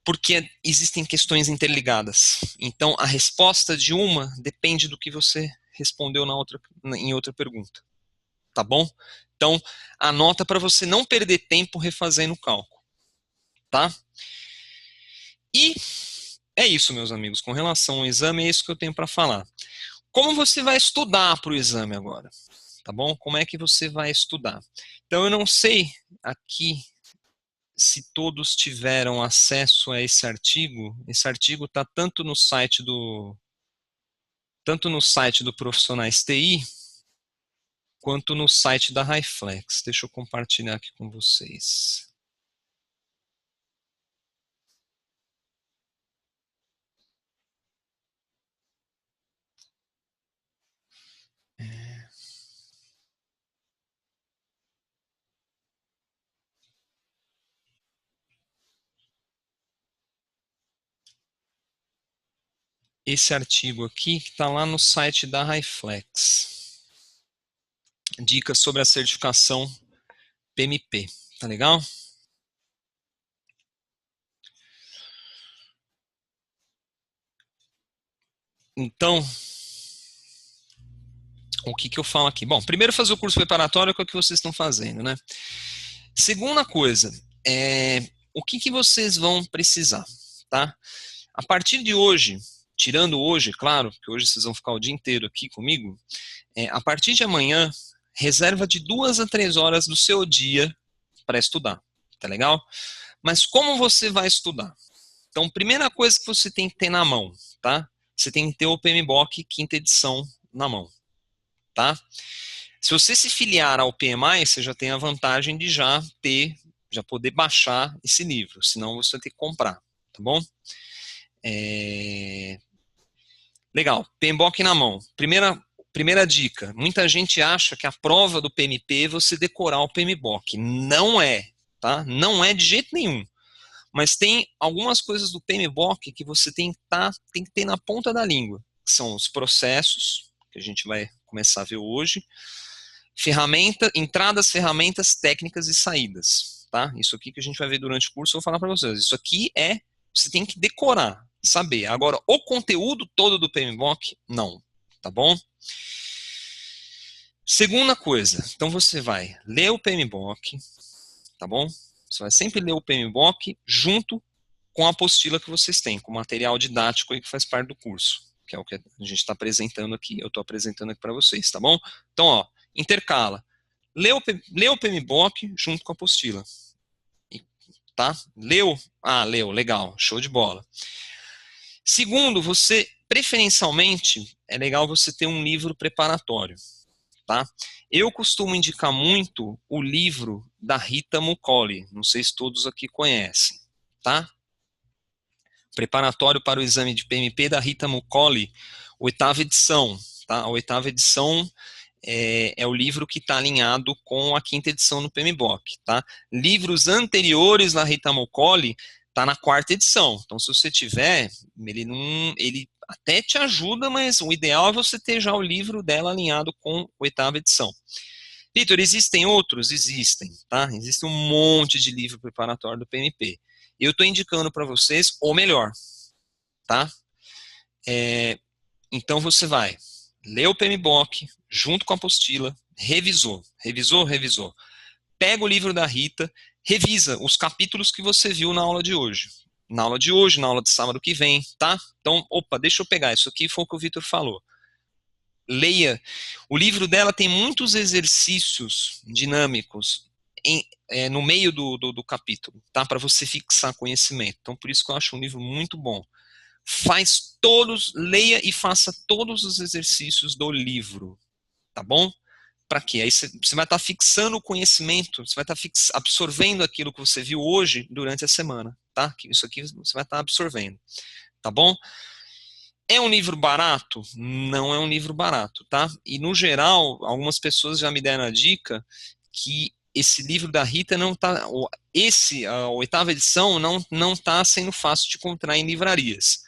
Porque existem questões interligadas. Então, a resposta de uma depende do que você respondeu em outra pergunta, tá bom? Então, anota para você não perder tempo refazendo o cálculo, tá? E é isso, meus amigos. Com relação ao exame, é isso que eu tenho para falar. Como você vai estudar para o exame agora? Tá bom? Como é que você vai estudar? Então, eu não sei aqui se todos tiveram acesso a esse artigo. Esse artigo está tanto no site do Profissionais TI, quanto no site da HiFlex. Deixa eu compartilhar aqui com vocês. Esse artigo aqui está lá no site da HiFlex. Dicas sobre a certificação PMP. Tá legal? Então, o que eu falo aqui? Bom, primeiro fazer o curso preparatório, que é o que vocês estão fazendo, né? Segunda coisa, o que vocês vão precisar, tá? A partir de hoje, tirando hoje, claro, porque hoje vocês vão ficar o dia inteiro aqui comigo, a partir de amanhã, reserva de 2 a 3 horas do seu dia para estudar, tá legal? Mas como você vai estudar? Então, primeira coisa que você tem que ter na mão, tá? Você tem que ter o PMBOK quinta edição na mão, tá? Se você se filiar ao PMI, você já tem a vantagem de já poder baixar esse livro, senão você vai ter que comprar, tá bom? Legal, PMBOK na mão. Primeira dica, muita gente acha que a prova do PMP é você decorar o PMBOK. Não é, tá? Não é de jeito nenhum. Mas tem algumas coisas do PMBOK que você tem que ter na ponta da língua, que são os processos, que a gente vai começar a ver hoje, entradas, ferramentas, técnicas e saídas, tá? Isso aqui que a gente vai ver durante o curso, eu vou falar para vocês. Isso aqui você tem que decorar, saber. Agora, o conteúdo todo do PMBOK, não, tá bom? Segunda coisa, então você vai ler o PMBOK, tá bom? Você vai sempre ler o PMBOK junto com a apostila que vocês têm, com o material didático aí que faz parte do curso, que é o que a gente está apresentando aqui, eu estou apresentando aqui para vocês, tá bom? Então, ó, intercala. Lê o PMBOK junto com a apostila. Tá? Leu? Leu, legal, show de bola. Segundo, preferencialmente, é legal você ter um livro preparatório, tá? Eu costumo indicar muito o livro da Rita Mucoli, não sei se todos aqui conhecem, tá? Preparatório para o exame de PMP da Rita Mucoli, 8ª edição, tá? A 8ª edição é o livro que está alinhado com a 5ª edição no PMBOK, tá? Livros anteriores da Rita Mucoli tá na 4ª edição. Então, se você tiver, ele até te ajuda, mas o ideal é você ter já o livro dela alinhado com a 8ª edição. Vitor, existem outros? Existem, tá? Existe um monte de livro preparatório do PMP. Eu estou indicando para vocês o melhor, tá? Então, você vai ler o PMBOK junto com a apostila, revisou. Pega o livro da Rita, revisa os capítulos que você viu na aula de hoje. Na aula de sábado que vem, tá? Então, deixa eu pegar, isso aqui foi o que o Vitor falou. Leia. O livro dela tem muitos exercícios dinâmicos no meio do capítulo, tá? Para você fixar conhecimento. Então, por isso que eu acho um livro muito bom. Leia e faça todos os exercícios do livro, tá bom? Para quê? Aí você vai estar fixando o conhecimento, você vai estar absorvendo aquilo que você viu hoje durante a semana, tá? Isso aqui você vai estar absorvendo, tá bom? É um livro barato? Não é um livro barato, tá? E no geral, algumas pessoas já me deram a dica que esse livro da Rita não está, a oitava edição não está sendo fácil de encontrar em livrarias.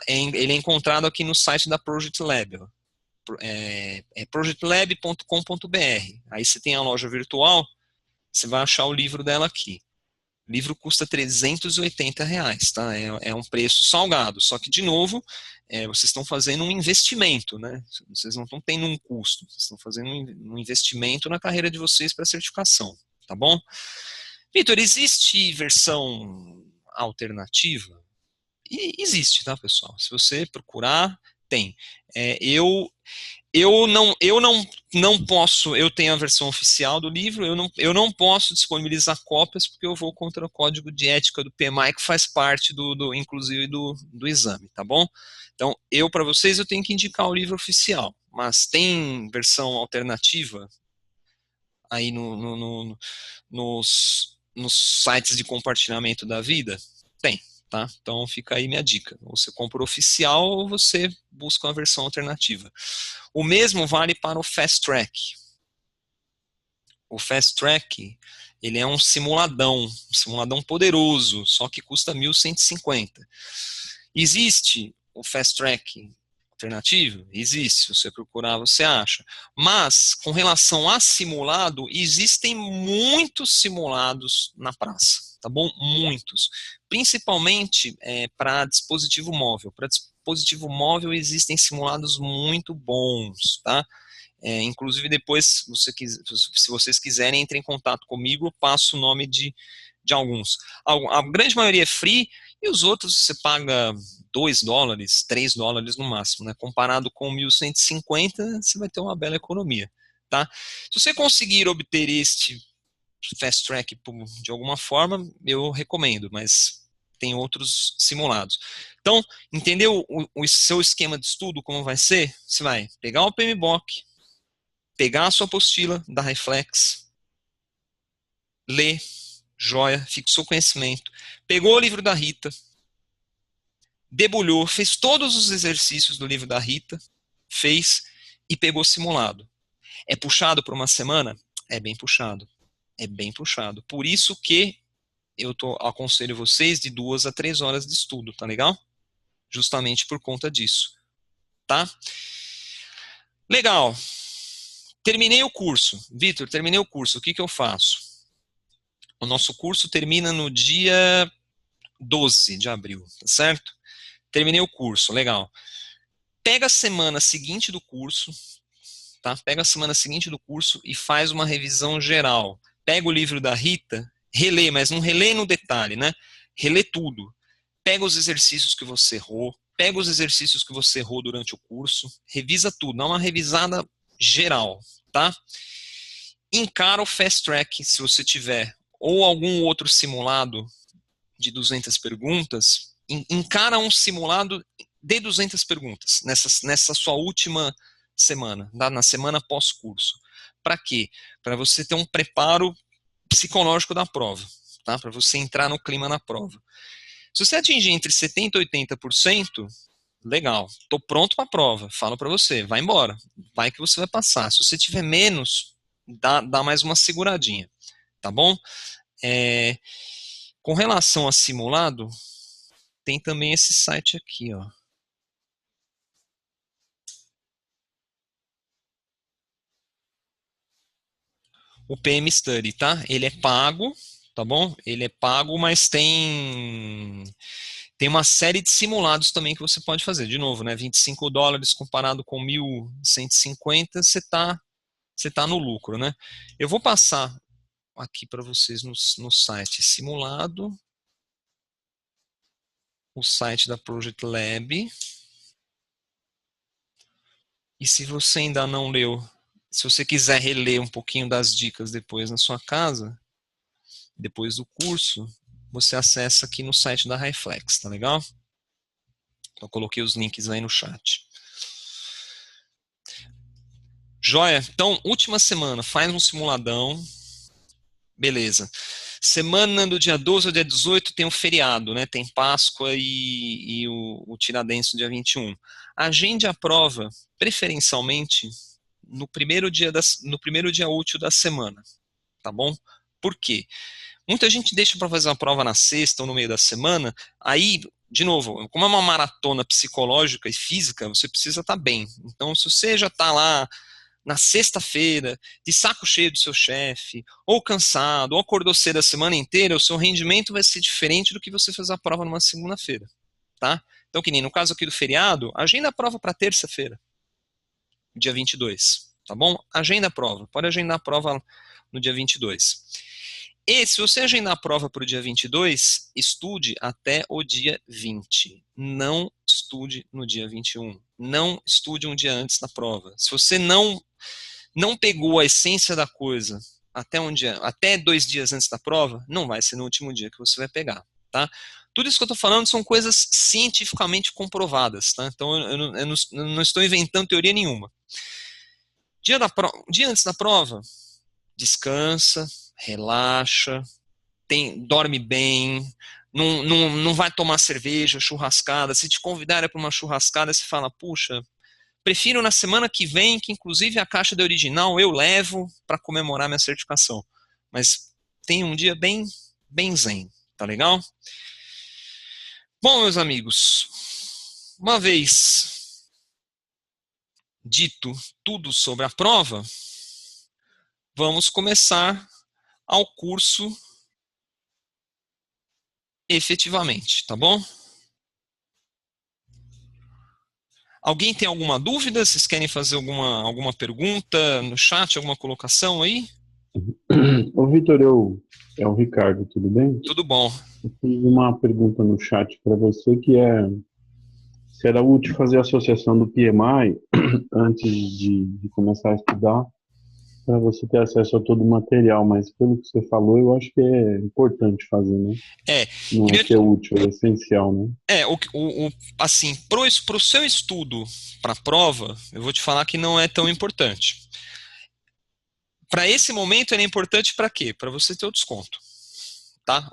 Ele é encontrado aqui no site da Project Lab, projectlab.com.br. Aí você tem a loja virtual, você vai achar o livro dela aqui. O livro custa R$380, tá? É um preço salgado, só que, de novo, vocês estão fazendo um investimento, né? Vocês não estão tendo um custo, vocês estão fazendo um investimento na carreira de vocês para certificação, tá bom? Vitor, existe versão alternativa? Existe, tá, pessoal? Se você procurar, tem. Eu não posso, eu tenho a versão oficial do livro, eu não posso disponibilizar cópias porque eu vou contra o código de ética do PMI, que faz parte inclusive do exame, tá bom? Então, para vocês, eu tenho que indicar o livro oficial, mas tem versão alternativa aí nos sites de compartilhamento da vida? Tem. Tá? Então fica aí minha dica. Ou você compra o oficial ou você busca uma versão alternativa. O mesmo vale para o Fast Track. O Fast Track, ele é um simuladão poderoso, só que custa 1.150. Existe o Fast Track alternativo? Existe, se você procurar você acha. Mas, com relação a simulado, existem muitos simulados na praça, tá bom? Muitos. Principalmente para dispositivo móvel. Para dispositivo móvel existem simulados muito bons, tá? Inclusive depois, se vocês quiserem, entrem em contato comigo, eu passo o nome de alguns. A grande maioria é free, e os outros você paga $2, $3 no máximo, né? Comparado com 1.150, você vai ter uma bela economia, tá? Se você conseguir obter este Fast Track de alguma forma, eu recomendo, mas tem outros simulados. Então, entendeu o seu esquema de estudo, como vai ser? Você vai pegar o PMBOK, pegar a sua apostila da Reflex, ler, joia, fixou conhecimento, pegou o livro da Rita, debulhou, fez todos os exercícios do livro da Rita, fez e pegou simulado. É puxado por uma semana? É bem puxado. É bem puxado. Por isso que eu aconselho vocês de 2 a 3 horas de estudo, tá legal? Justamente por conta disso, tá? Legal. Terminei o curso. Vitor, terminei o curso. O que eu faço? O nosso curso termina no dia 12 de abril, tá certo? Terminei o curso, legal. Pega a semana seguinte do curso, tá? Pega a semana seguinte do curso e faz uma revisão geral. Pega o livro da Rita, relê, mas não relê no detalhe, né? Relê tudo. Pega os exercícios que você errou, pega os exercícios que você errou durante o curso, revisa tudo, dá uma revisada geral, tá? Encara o Fast Track, se você tiver, ou algum outro simulado de 200 perguntas, encara um simulado de 200 perguntas nessa sua última semana, na semana pós-curso. Para quê? Para você ter um preparo psicológico da prova, tá? Para você entrar no clima na prova. Se você atingir entre 70% e 80%, legal, estou pronto para a prova, falo para você, vai embora, vai que você vai passar. Se você tiver menos, dá mais uma seguradinha, tá bom? Com relação a simulado, tem também esse site aqui, ó. O PM Study, tá? Ele é pago, tá bom? Ele é pago, mas tem uma série de simulados também que você pode fazer. De novo, né? $25 comparado com 1.150, você tá no lucro, né? Eu vou passar aqui para vocês no site simulado, o site da Project Lab. E se você ainda não leu, se você quiser reler um pouquinho das dicas depois na sua casa, depois do curso, você acessa aqui no site da Reflex, tá legal? Então, coloquei os links aí no chat. Joia? Então, última semana, faz um simuladão. Beleza. Semana do dia 12 ao dia 18 tem um feriado, né? Tem Páscoa e o Tiradentes no dia 21. Agende a prova, preferencialmente, no primeiro dia útil da semana, tá bom? Por quê? Muita gente deixa para fazer uma prova na sexta ou no meio da semana, aí, de novo, como é uma maratona psicológica e física, você precisa estar bem. Então, se você já está lá na sexta-feira, de saco cheio do seu chefe, ou cansado, ou acordou cedo a semana inteira, o seu rendimento vai ser diferente do que você fazer a prova numa segunda-feira, tá? Então, que nem no caso aqui do feriado, agenda a prova para terça-feira, dia 22, tá bom? Agenda a prova, pode agendar a prova no dia 22. E se você agendar a prova para o dia 22, estude até o dia 20. Não estude no dia 21. Não estude um dia antes da prova. Se você não pegou a essência da coisa até 2 dias antes da prova, não vai ser no último dia que você vai pegar, tá? Tudo isso que eu estou falando são coisas cientificamente comprovadas, tá? Então eu não estou inventando teoria nenhuma. Dia antes da prova, descansa, relaxa, dorme bem, não vai tomar cerveja, churrascada. Se te convidarem para uma churrascada, você fala, puxa, prefiro na semana que vem, que inclusive a caixa de original eu levo para comemorar minha certificação. Mas tem um dia bem zen, tá legal? Bom, meus amigos, uma vez dito tudo sobre a prova, vamos começar ao curso efetivamente, tá bom? Alguém tem alguma dúvida? Vocês querem fazer alguma pergunta no chat, alguma colocação aí? Ô, Vitor, é o Ricardo, tudo bem? Tudo bom. Eu fiz uma pergunta no chat para você que se era útil fazer a associação do PMI antes de começar a estudar, para você ter acesso a todo o material, mas pelo que você falou, eu acho que é importante fazer, né? Não é que é útil, é essencial, né? Assim, pro seu estudo para a prova, eu vou te falar que não é tão importante. Para esse momento, ele é importante para quê? Para você ter o desconto. Tá?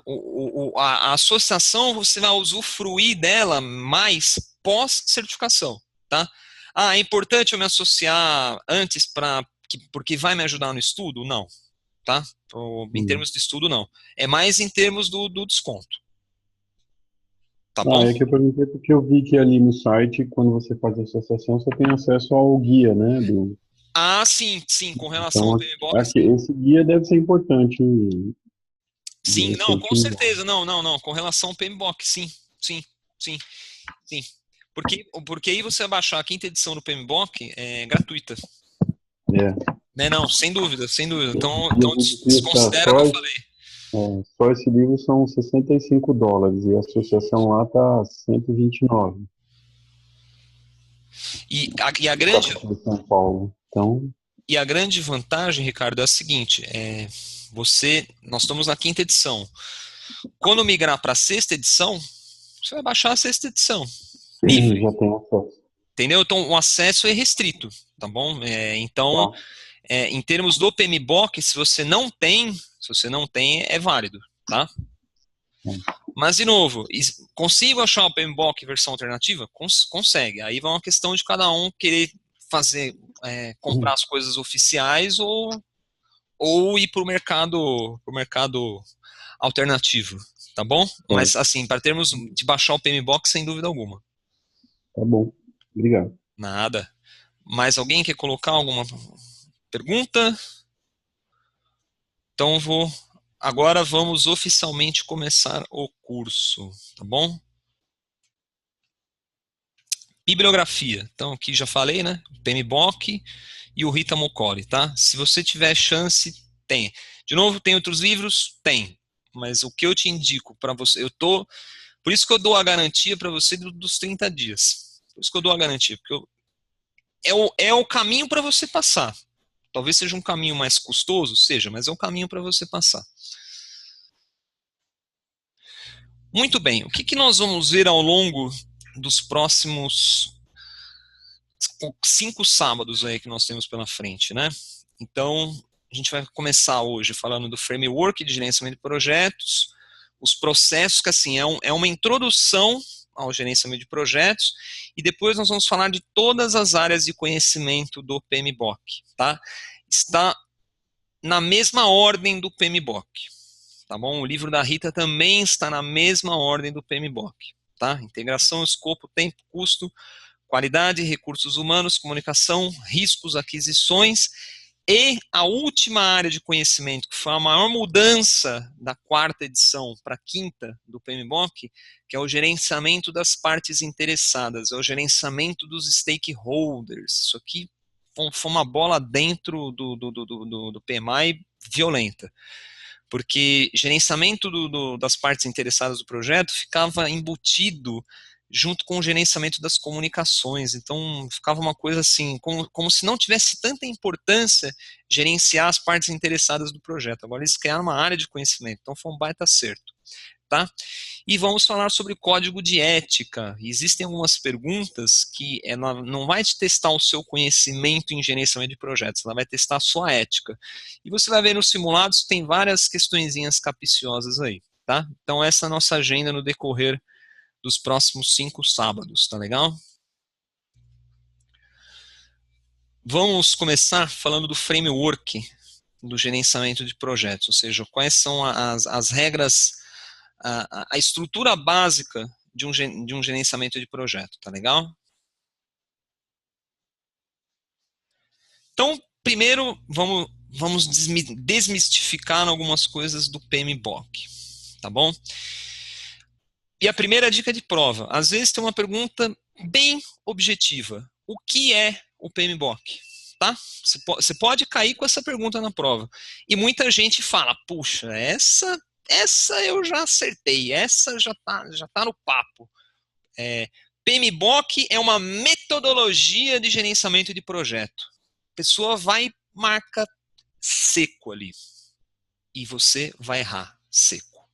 A associação, você vai usufruir dela mais pós-certificação. Tá? É importante eu me associar antes porque vai me ajudar no estudo? Não. Tá? Em termos de estudo, não. É mais em termos do desconto. Tá bom? É que eu perguntei porque eu vi que ali no site, quando você faz a associação, você tem acesso ao guia, né? Sim, com relação ao PMBOK. Esse guia deve ser importante. Sim, não, com certeza, não, com relação ao PMBOK, sim. Porque aí você vai baixar a 5ª edição do PMBOK, é gratuita. Né, não, sem dúvida. Então desconsidera o que eu falei. Só esse livro são $65 e a associação lá tá 129. E a grande São Paulo. Então, e a grande vantagem, Ricardo, é a seguinte: nós estamos na 5ª edição. Quando migrar para a 6ª edição, você vai baixar a 6ª edição. Livre. Já tem acesso. Entendeu? Então o acesso é restrito, tá bom? Então, em termos do PMBOK, se você não tem, é válido, tá? Mas, de novo, consigo achar o PMBOK versão alternativa? Consegue. Aí vai uma questão de cada um querer comprar as coisas oficiais ou ir para o mercado alternativo, tá bom? Mas, assim, para termos de baixar o PMBOK, sem dúvida alguma. Tá bom. Obrigado. Nada. Mais alguém quer colocar alguma pergunta? Então agora vamos oficialmente começar o curso, tá bom? Bibliografia. Então aqui já falei, né? PMBOK e o Rita Mokori, tá? Se você tiver chance, tem. De novo, tem outros livros? Tem. Mas o que eu te indico para você, por isso que eu dou a garantia para você dos 30 dias. Por isso que eu dou a garantia, porque é o caminho para você passar. Talvez seja um caminho mais custoso, mas é um caminho para você passar. Muito bem, o que nós vamos ver ao longo dos próximos 5 sábados aí que nós temos pela frente, né? Então, a gente vai começar hoje falando do framework de gerenciamento de projetos, os processos, que assim, é uma introdução ao gerenciamento de projetos, e depois nós vamos falar de todas as áreas de conhecimento do PMBOK, tá? Está na mesma ordem do PMBOK, tá bom? O livro da Rita também está na mesma ordem do PMBOK, tá? Integração, escopo, tempo, custo, qualidade, recursos humanos, comunicação, riscos, aquisições, e a última área de conhecimento, que foi a maior mudança da quarta edição para a quinta do PMBOK, que é o gerenciamento das partes interessadas, é o gerenciamento dos stakeholders. Isso aqui foi uma bola dentro do PMI violenta, porque gerenciamento das partes interessadas do projeto ficava embutido junto com o gerenciamento das comunicações, então ficava uma coisa assim, como se não tivesse tanta importância gerenciar as partes interessadas do projeto. Agora eles criaram uma área de conhecimento, então foi um baita acerto, tá? E vamos falar sobre código de ética. Existem algumas perguntas que ela não vai te testar o seu conhecimento em gerenciamento de projetos, ela vai testar a sua ética. E você vai ver nos simulados, tem várias questõezinhas capciosas aí, tá? Então essa é a nossa agenda no decorrer dos próximos 5 sábados, tá legal? Vamos começar falando do framework do gerenciamento de projetos, ou seja, quais são as regras, a estrutura básica de um gerenciamento de projeto, tá legal? Então, primeiro, vamos desmistificar algumas coisas do PMBOK, tá bom? E a primeira dica de prova, às vezes tem uma pergunta bem objetiva. O que é o PMBOK? Tá? Você pode cair com essa pergunta na prova. E muita gente fala, puxa, essa eu já acertei, essa já tá no papo. PMBOK é uma metodologia de gerenciamento de projeto. A pessoa vai marca seco ali. E você vai errar seco.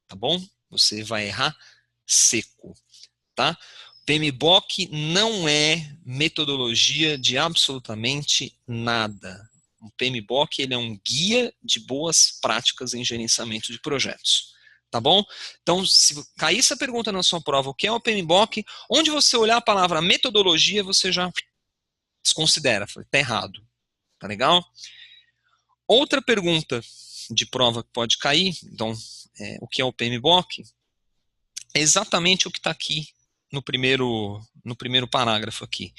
Tá bom? Você vai errar seco, tá? PMBOK não é metodologia de absolutamente nada. O PMBOK ele é um guia de boas práticas em gerenciamento de projetos, tá bom? Então, se cair essa pergunta na sua prova, o que é o PMBOK? Onde você olhar a palavra metodologia, você já desconsidera, tá errado, tá legal? Outra pergunta de prova que pode cair, então, o que é o PMBOK? É exatamente o que está aqui no primeiro parágrafo aqui.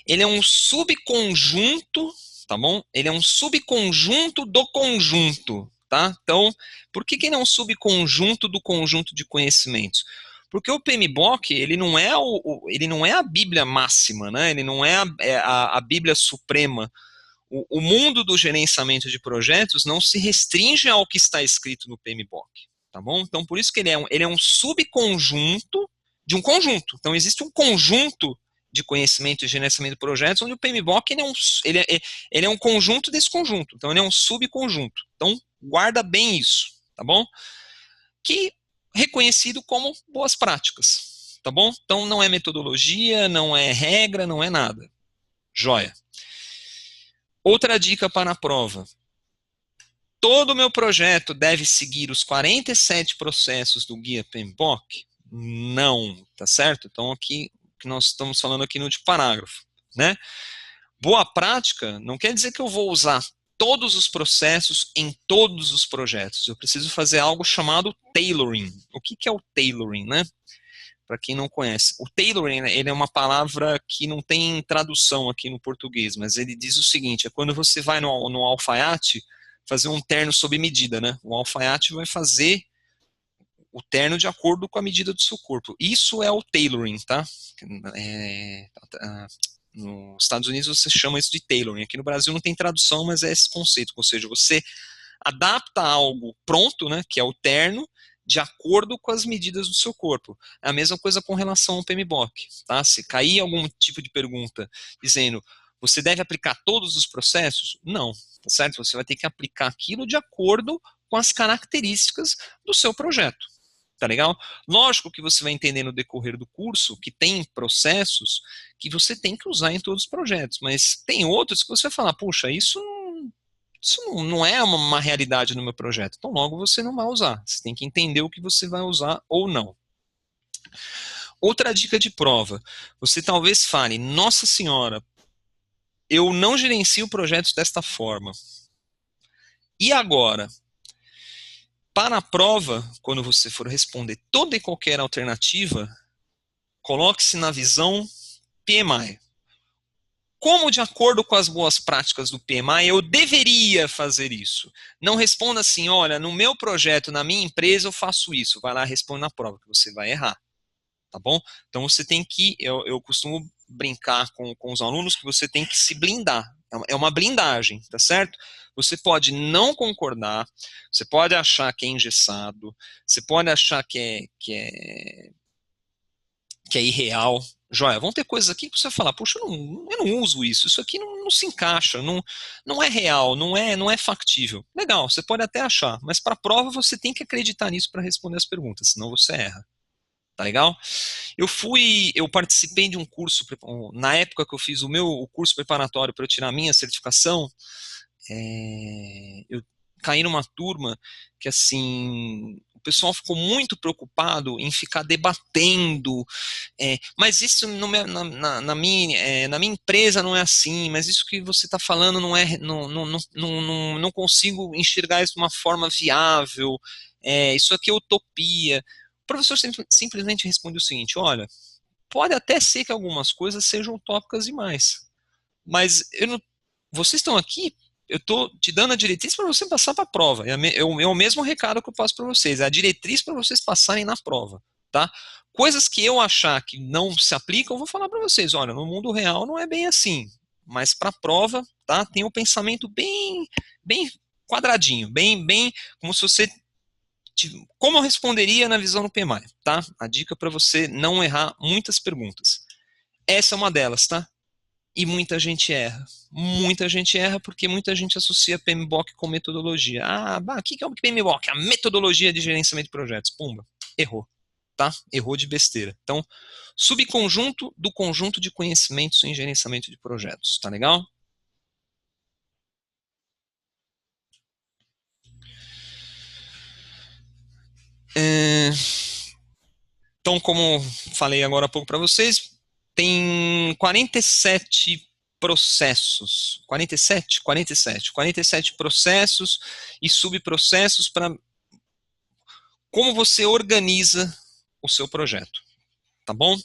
Ele é um subconjunto, tá bom? Ele é um subconjunto do conjunto, tá? Então, por que ele é um subconjunto do conjunto de conhecimentos? Porque o PMBOK, ele não é a Bíblia máxima, né? Ele não é a Bíblia suprema. O mundo do gerenciamento de projetos não se restringe ao que está escrito no PMBOK. Tá bom? Então, por isso que ele é um subconjunto de um conjunto. Então, existe um conjunto de conhecimento e gerenciamento de projetos, onde o PMBOK ele é um conjunto desse conjunto. Então, ele é um subconjunto. Então, guarda bem isso, tá bom? Que reconhecido como boas práticas, tá bom? Então, não é metodologia, não é regra, não é nada. Joia. Outra dica para a prova. Todo o meu projeto deve seguir os 47 processos do guia PMBOK? Não, tá certo? Então aqui, que nós estamos falando aqui no último parágrafo, né? Boa prática não quer dizer que eu vou usar todos os processos em todos os projetos. Eu preciso fazer algo chamado tailoring. O que é o tailoring, né? Para quem não conhece. O tailoring, ele é uma palavra que não tem tradução aqui no português, mas ele diz o seguinte, é quando você vai no alfaiate fazer um terno sob medida, né? O alfaiate vai fazer o terno de acordo com a medida do seu corpo. Isso é o tailoring, tá? Nos Estados Unidos você chama isso de tailoring. Aqui no Brasil não tem tradução, mas é esse conceito. Ou seja, você adapta algo pronto, né? Que é o terno, de acordo com as medidas do seu corpo. É a mesma coisa com relação ao PMBOK, tá? Se cair algum tipo de pergunta dizendo você deve aplicar todos os processos? Não, tá certo? Você vai ter que aplicar aquilo de acordo com as características do seu projeto, tá legal? Lógico que você vai entender no decorrer do curso que tem processos que você tem que usar em todos os projetos, mas tem outros que você vai falar, puxa, isso não é uma realidade no meu projeto, então logo você não vai usar. Você tem que entender o que você vai usar ou não. Outra dica de prova. Você talvez fale, nossa senhora, eu não gerencio projetos desta forma. E agora? Para a prova, quando você for responder toda e qualquer alternativa, coloque-se na visão PMI. Como, de acordo com as boas práticas do PMI, eu deveria fazer isso? Não responda assim, olha, no meu projeto, na minha empresa, eu faço isso. Vai lá e responde na prova, que você vai errar. Tá bom? Então você tem que, eu costumo brincar com os alunos que você tem que se blindar. É uma blindagem, tá certo? Você pode não concordar, você pode achar que é engessado, você pode achar que é irreal. Joia, vão ter coisas aqui que você vai falar, puxa, eu não uso isso aqui não se encaixa, não é real, não é factível. Legal, você pode até achar, mas para a prova você tem que acreditar nisso para responder as perguntas, senão você erra. Tá legal? Eu participei de um curso, na época que eu fiz o curso preparatório para eu tirar a minha certificação, eu caí numa turma que, assim, o pessoal ficou muito preocupado em ficar debatendo, mas isso na minha empresa não é assim, mas isso que você está falando não consigo enxergar isso de uma forma viável, isso aqui é utopia. O professor simplesmente responde o seguinte, olha, pode até ser que algumas coisas sejam utópicas demais, mas vocês estão aqui, eu estou te dando a diretriz para você passar para a prova, é o mesmo recado que eu passo para vocês, é a diretriz para vocês passarem na prova, tá? Coisas que eu achar que não se aplicam, eu vou falar para vocês, olha, no mundo real não é bem assim, mas para a prova, tá? Tem um pensamento bem quadradinho, bem como se você... Como eu responderia na visão do PMI, tá? A dica para você não errar muitas perguntas. Essa é uma delas, tá? E muita gente erra. Muita gente erra porque muita gente associa PMBOK com metodologia. O que é o PMBOK? A metodologia de gerenciamento de projetos. Pumba, errou, tá? Errou de besteira. Então, subconjunto do conjunto de conhecimentos em gerenciamento de projetos, tá legal? Então, como falei agora há pouco para vocês, tem 47 processos, 47 processos e subprocessos para como você organiza o seu projeto, tá bom?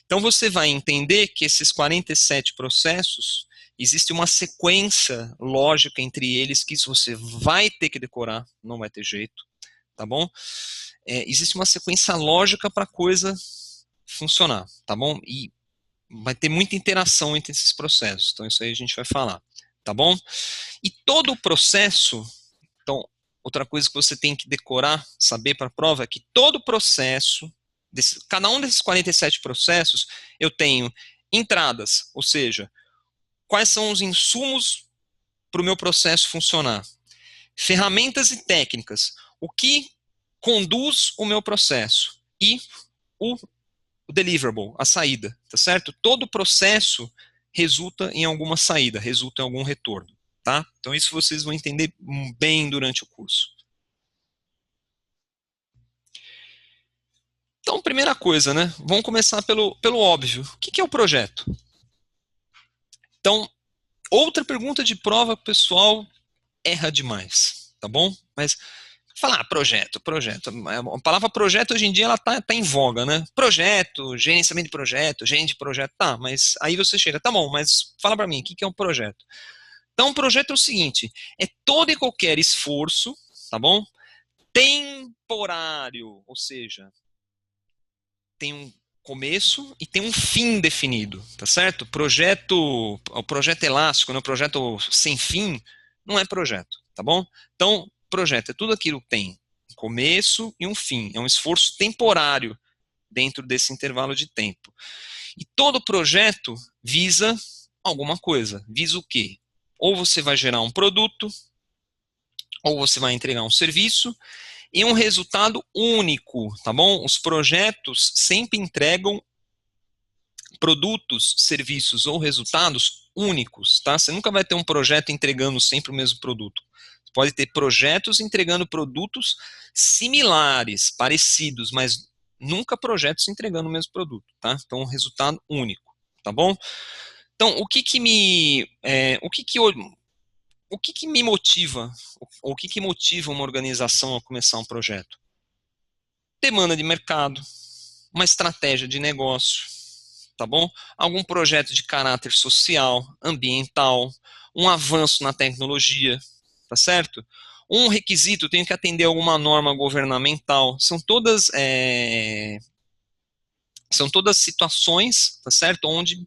Então você vai entender que esses 47 processos, existe uma sequência lógica entre eles que isso você vai ter que decorar, não vai ter jeito, tá bom? Existe uma sequência lógica para a coisa funcionar, tá bom? E vai ter muita interação entre esses processos, então isso aí a gente vai falar, tá bom? E todo o processo, então, outra coisa que você tem que decorar, saber para a prova, é que todo o processo, cada um desses 47 processos, eu tenho entradas, ou seja, quais são os insumos para o meu processo funcionar, ferramentas e técnicas, o que conduz o meu processo e o deliverable, a saída, tá certo? Todo processo resulta em alguma saída, resulta em algum retorno, tá? Então isso vocês vão entender bem durante o curso. Então, primeira coisa, né? Vamos começar pelo óbvio. O que é o projeto? Então, outra pergunta de prova que o pessoal erra demais, tá bom? Mas falar projeto. A palavra projeto hoje em dia ela tá em voga, né? Projeto, gerenciamento de projeto, gerente de projeto, tá, mas aí você chega, tá bom, mas fala para mim, o que é um projeto? Então, um projeto é o seguinte, é todo e qualquer esforço, tá bom? Temporário, ou seja, tem um começo e tem um fim definido, tá certo? O projeto elástico, né? O projeto sem fim, não é projeto, tá bom? Então, projeto é tudo aquilo que tem um começo e um fim, é um esforço temporário dentro desse intervalo de tempo. E todo projeto visa alguma coisa, visa o quê? Ou você vai gerar um produto, ou você vai entregar um serviço, e um resultado único, tá bom? Os projetos sempre entregam produtos, serviços ou resultados únicos, tá? Você nunca vai ter um projeto entregando sempre o mesmo produto. Você pode ter projetos entregando produtos similares, parecidos, mas Nunca projetos entregando o mesmo produto, tá? Então, resultado único, tá bom? Então, o que que me motiva, ou o que que motiva uma organização a começar um projeto? Demanda de mercado, uma estratégia de negócio, tá bom? Algum projeto de caráter social, ambiental, um avanço na tecnologia, tá certo? Um requisito, tenho que atender alguma norma governamental, são todas situações, tá certo? Onde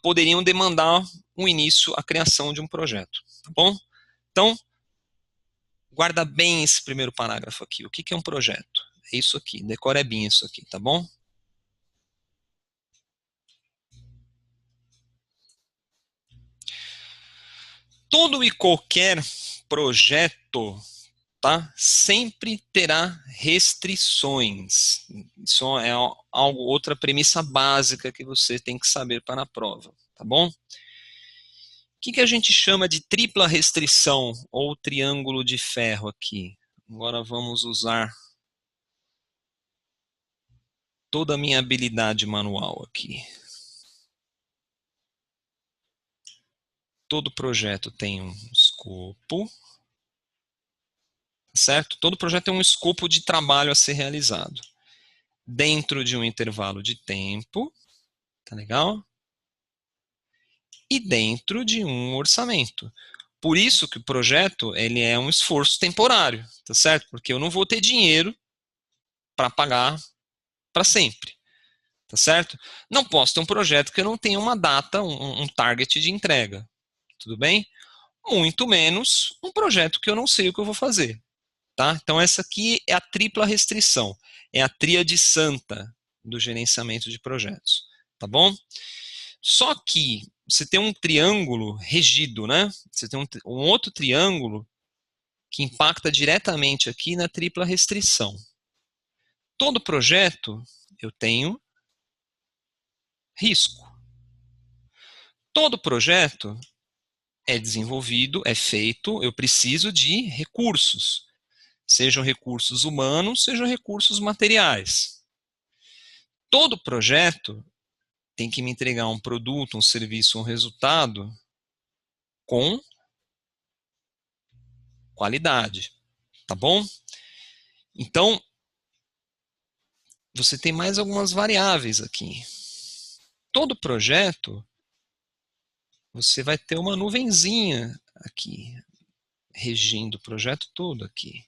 poderiam demandar o início, a criação de um projeto, tá bom? Então, guarda bem esse primeiro parágrafo aqui. O que que é um projeto? É isso aqui, decora bem isso aqui, tá bom? Todo e qualquer projeto, tá, sempre terá restrições. Isso é outra premissa básica que você tem que saber para a prova, tá bom? O que que a gente chama de tripla restrição ou triângulo de ferro aqui? Agora vamos usar toda a minha habilidade manual aqui. Todo projeto tem um escopo, certo? Todo projeto tem um escopo de trabalho a ser realizado. Dentro de um intervalo de tempo, tá legal? E dentro de um orçamento. Por isso que o projeto ele é um esforço temporário, tá certo? Porque eu não vou ter dinheiro para pagar para sempre, tá certo? Não posso ter um projeto que eu não tenha uma data, um target de entrega, tudo bem? Muito menos um projeto que eu não sei o que eu vou fazer, tá? Então essa aqui é a tripla restrição, é a tríade santa do gerenciamento de projetos, tá bom? Só que você tem um triângulo regido, né? Você tem um outro triângulo que impacta diretamente aqui na tripla restrição. Todo projeto eu tenho risco. Todo projeto é desenvolvido, é feito, eu preciso de recursos, sejam recursos humanos, sejam recursos materiais. Todo projeto tem que me entregar um produto, um serviço, um resultado com qualidade, tá bom? Então, você tem mais algumas variáveis aqui. Todo projeto, você vai ter uma nuvenzinha aqui, regindo o projeto todo aqui.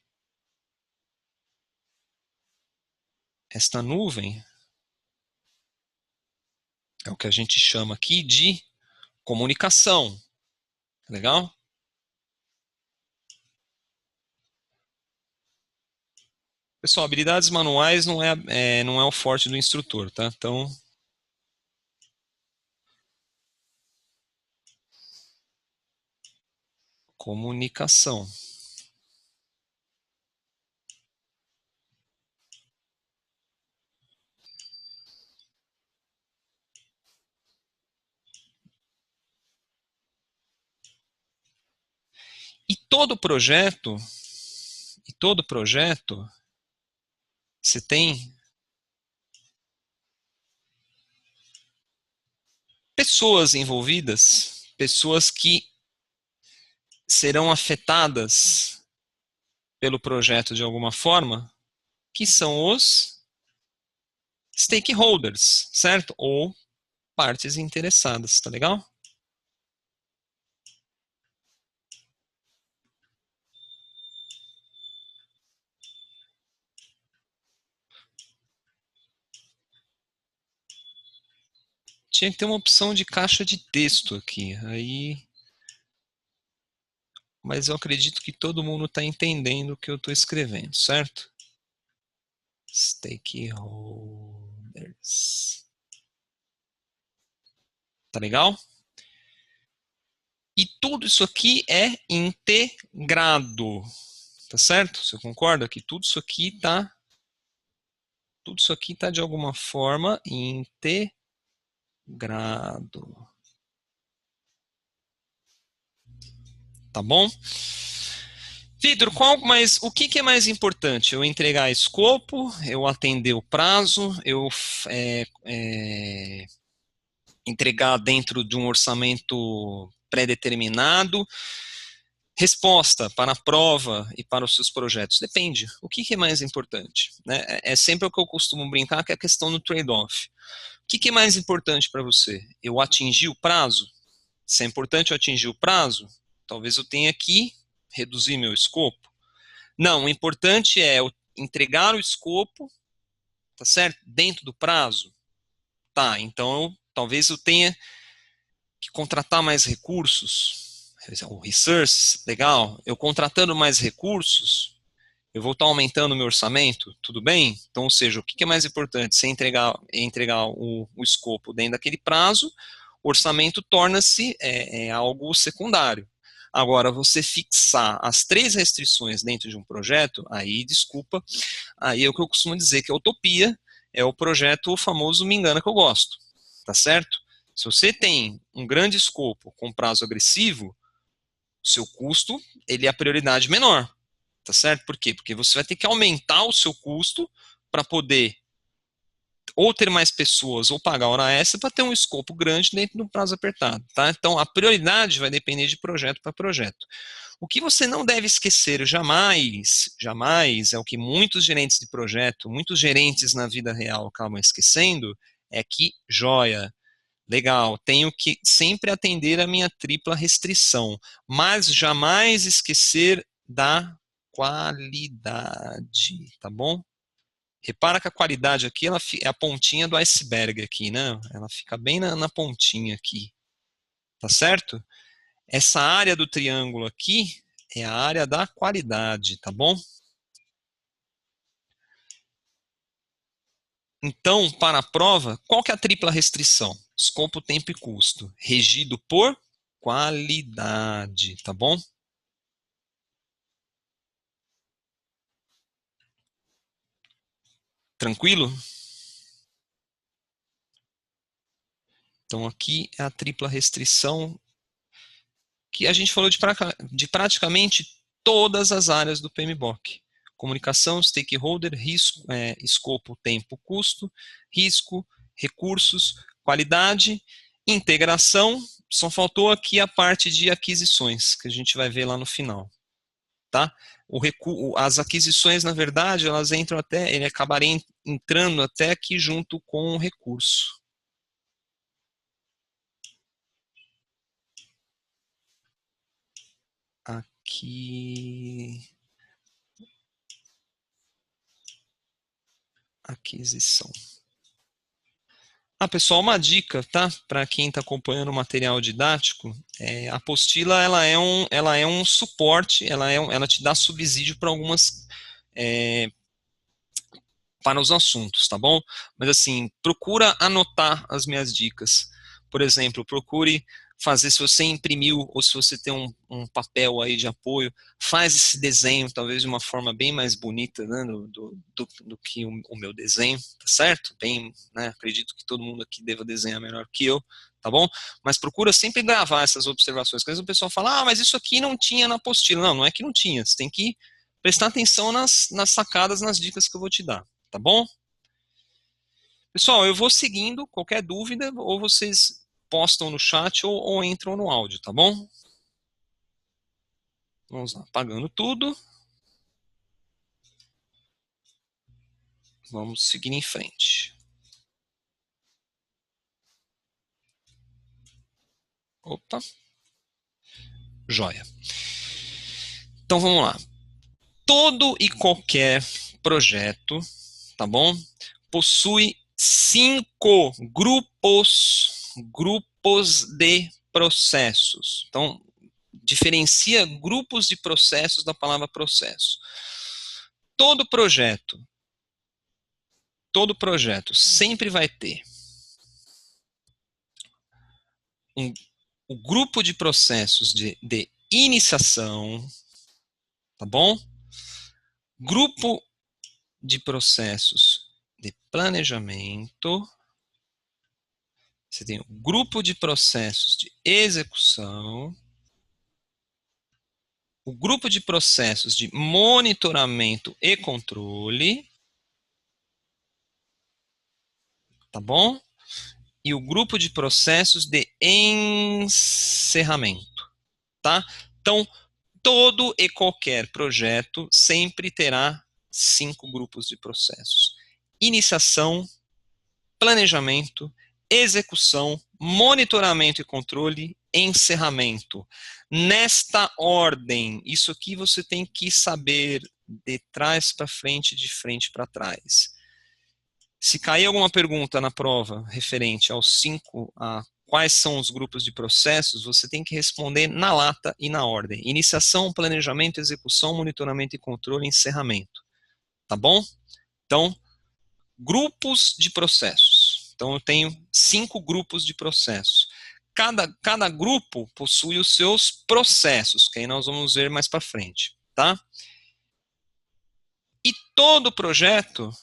Esta nuvem é o que a gente chama aqui de comunicação. Legal? Pessoal, habilidades manuais não é o forte do instrutor, tá? Então, comunicação. E todo projeto, você tem pessoas envolvidas, pessoas que serão afetadas pelo projeto de alguma forma, que são os stakeholders, certo? Ou partes interessadas, tá legal? Tinha que ter uma opção de caixa de texto aqui, mas eu acredito que todo mundo está entendendo o que eu estou escrevendo, certo? Stakeholders. Tá legal? E tudo isso aqui é integrado, tá certo? Você concorda que tudo isso aqui tá de alguma forma integrado. Tá bom? Vitor, o que é mais importante? Eu entregar escopo, eu atender o prazo, eu entregar dentro de um orçamento pré-determinado? Resposta para a prova e para os seus projetos. Depende. O que é mais importante? Né? É sempre o que eu costumo brincar, que é a questão do trade-off. O que é mais importante para você? Eu atingir o prazo? Se é importante eu atingir o prazo, talvez eu tenha que reduzir meu escopo. Não, o importante é eu entregar o escopo, tá certo? Dentro do prazo. Tá, então talvez eu tenha que contratar mais recursos. O research, legal. Eu contratando mais recursos, eu vou estar aumentando o meu orçamento, tudo bem? Então, ou seja, o que é mais importante? Se entregar o escopo dentro daquele prazo, o orçamento torna-se algo secundário. Agora, você fixar as 3 restrições dentro de um projeto, aí, desculpa, aí é o que eu costumo dizer que a utopia é o projeto famoso Me Engana Que Eu Gosto, tá certo? Se você tem um grande escopo com prazo agressivo, seu custo ele é a prioridade menor, tá certo? Por quê? Porque você vai ter que aumentar o seu custo para poder ou ter mais pessoas ou pagar hora extra para ter um escopo grande dentro de um prazo apertado, tá? Então a prioridade vai depender de projeto para projeto. O que você não deve esquecer jamais, jamais, é o que muitos gerentes de projeto, muitos gerentes na vida real acabam esquecendo, é que, joia, legal, tenho que sempre atender a minha tripla restrição, mas jamais esquecer da qualidade, tá bom? Repara que a qualidade aqui é a pontinha do iceberg aqui, né? Ela fica bem na pontinha aqui, tá certo? Essa área do triângulo aqui é a área da qualidade, tá bom? Então, para a prova, qual que é a tripla restrição? Escopo, tempo e custo, regido por qualidade, tá bom? Tranquilo? Então, aqui é a tripla restrição que a gente falou de praticamente todas as áreas do PMBOK. Comunicação, stakeholder, risco, escopo, tempo, custo, risco, recursos, qualidade, integração. Só faltou aqui a parte de aquisições, que a gente vai ver lá no final. Tá? As aquisições, na verdade, elas entram ele acabaria entrando até aqui junto com o recurso. Aqui. Aquisição. Pessoal, uma dica, tá? Para quem está acompanhando o material didático, a apostila ela é um suporte, ela te dá subsídio para algumas para os assuntos, tá bom? Mas assim, procura anotar as minhas dicas. Por exemplo, procure fazer, se você imprimiu ou se você tem um papel aí de apoio, faz esse desenho talvez de uma forma bem mais bonita, né, do que o meu desenho, tá certo? Bem, né, acredito que todo mundo aqui deva desenhar melhor que eu, tá bom? Mas procura sempre gravar essas observações, porque às vezes o pessoal fala, mas isso aqui não tinha na apostila. Não, não é que não tinha, você tem que prestar atenção nas sacadas, nas dicas que eu vou te dar, tá bom? Pessoal, eu vou seguindo, qualquer dúvida, ou vocês postam no chat ou entram no áudio, tá bom? Vamos lá, apagando tudo. Vamos seguir em frente. Opa. Joia. Então vamos lá. Todo e qualquer projeto, tá bom? Possui 5 grupos de processos. Então, diferencia grupos de processos da palavra processo. Todo projeto sempre vai ter o grupo de processos de iniciação, tá bom? Grupo de processos de planejamento. Você tem o grupo de processos de execução o grupo de processos de monitoramento e controle, tá bom? E o grupo de processos de encerramento, tá? Então, todo e qualquer projeto sempre terá 5 grupos de processos: iniciação, planejamento, execução, monitoramento e controle, encerramento. Nesta ordem, isso aqui você tem que saber de trás para frente, de frente para trás. Se cair alguma pergunta na prova referente aos 5, a quais são os grupos de processos, você tem que responder na lata e na ordem: iniciação, planejamento, execução, monitoramento e controle, encerramento. Tá bom? Então, grupos de processos. Então, eu tenho 5 grupos de processos. Cada grupo possui os seus processos, que aí nós vamos ver mais para frente, tá? E todo projeto,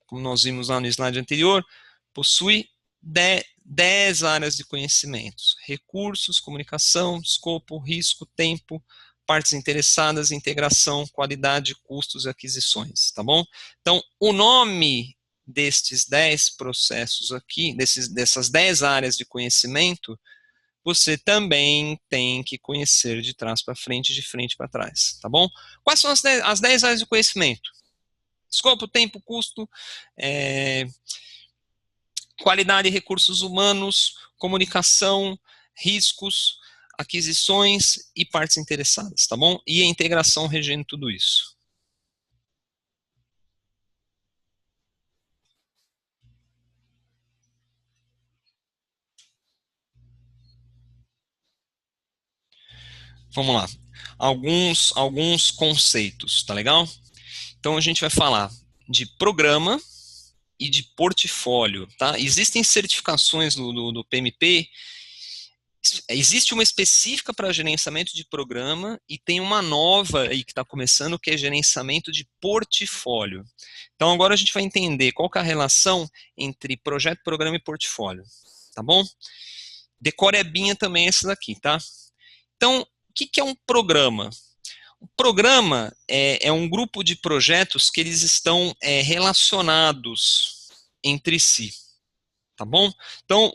como nós vimos lá no slide anterior, possui 10 áreas de conhecimentos: recursos, comunicação, escopo, risco, tempo, partes interessadas, integração, qualidade, custos e aquisições, tá bom? Então, o nome destes 10 processos aqui, dessas 10 áreas de conhecimento, você também tem que conhecer de trás para frente, de frente para trás, tá bom? Quais são as 10 áreas de conhecimento? Escopo, tempo, custo, qualidade e recursos humanos, comunicação, riscos, aquisições e partes interessadas, tá bom? E a integração regendo tudo isso. Vamos lá. Alguns conceitos, tá legal? Então a gente vai falar de programa e de portfólio, tá? Existem certificações do PMP. Existe uma específica para gerenciamento de programa e tem uma nova aí que está começando, que é gerenciamento de portfólio. Então agora a gente vai entender qual que é a relação entre projeto, programa e portfólio, tá bom? Decorebinha também esse daqui, tá? Então, o que é um programa? O programa é um grupo de projetos que eles estão relacionados entre si, tá bom? Então,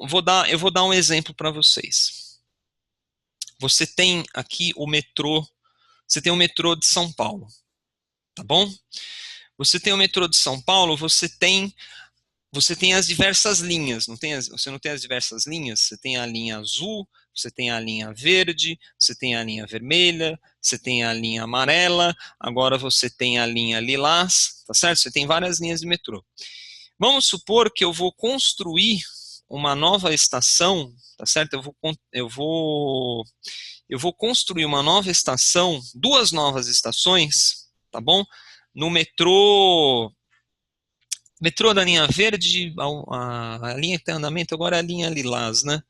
eu vou dar um exemplo para vocês. Você tem aqui o metrô, você tem o metrô de São Paulo, tá bom? Você tem o metrô de São Paulo, você tem as diversas linhas, você não tem as diversas linhas? Você tem a linha azul, você tem a linha verde, você tem a linha vermelha, você tem a linha amarela, agora você tem a linha lilás, tá certo? Você tem várias linhas de metrô. Vamos supor que eu vou construir uma nova estação, tá certo? Eu vou construir uma nova estação, 2 novas estações, tá bom? No metrô da linha verde, a linha que tem andamento agora é a linha lilás, né?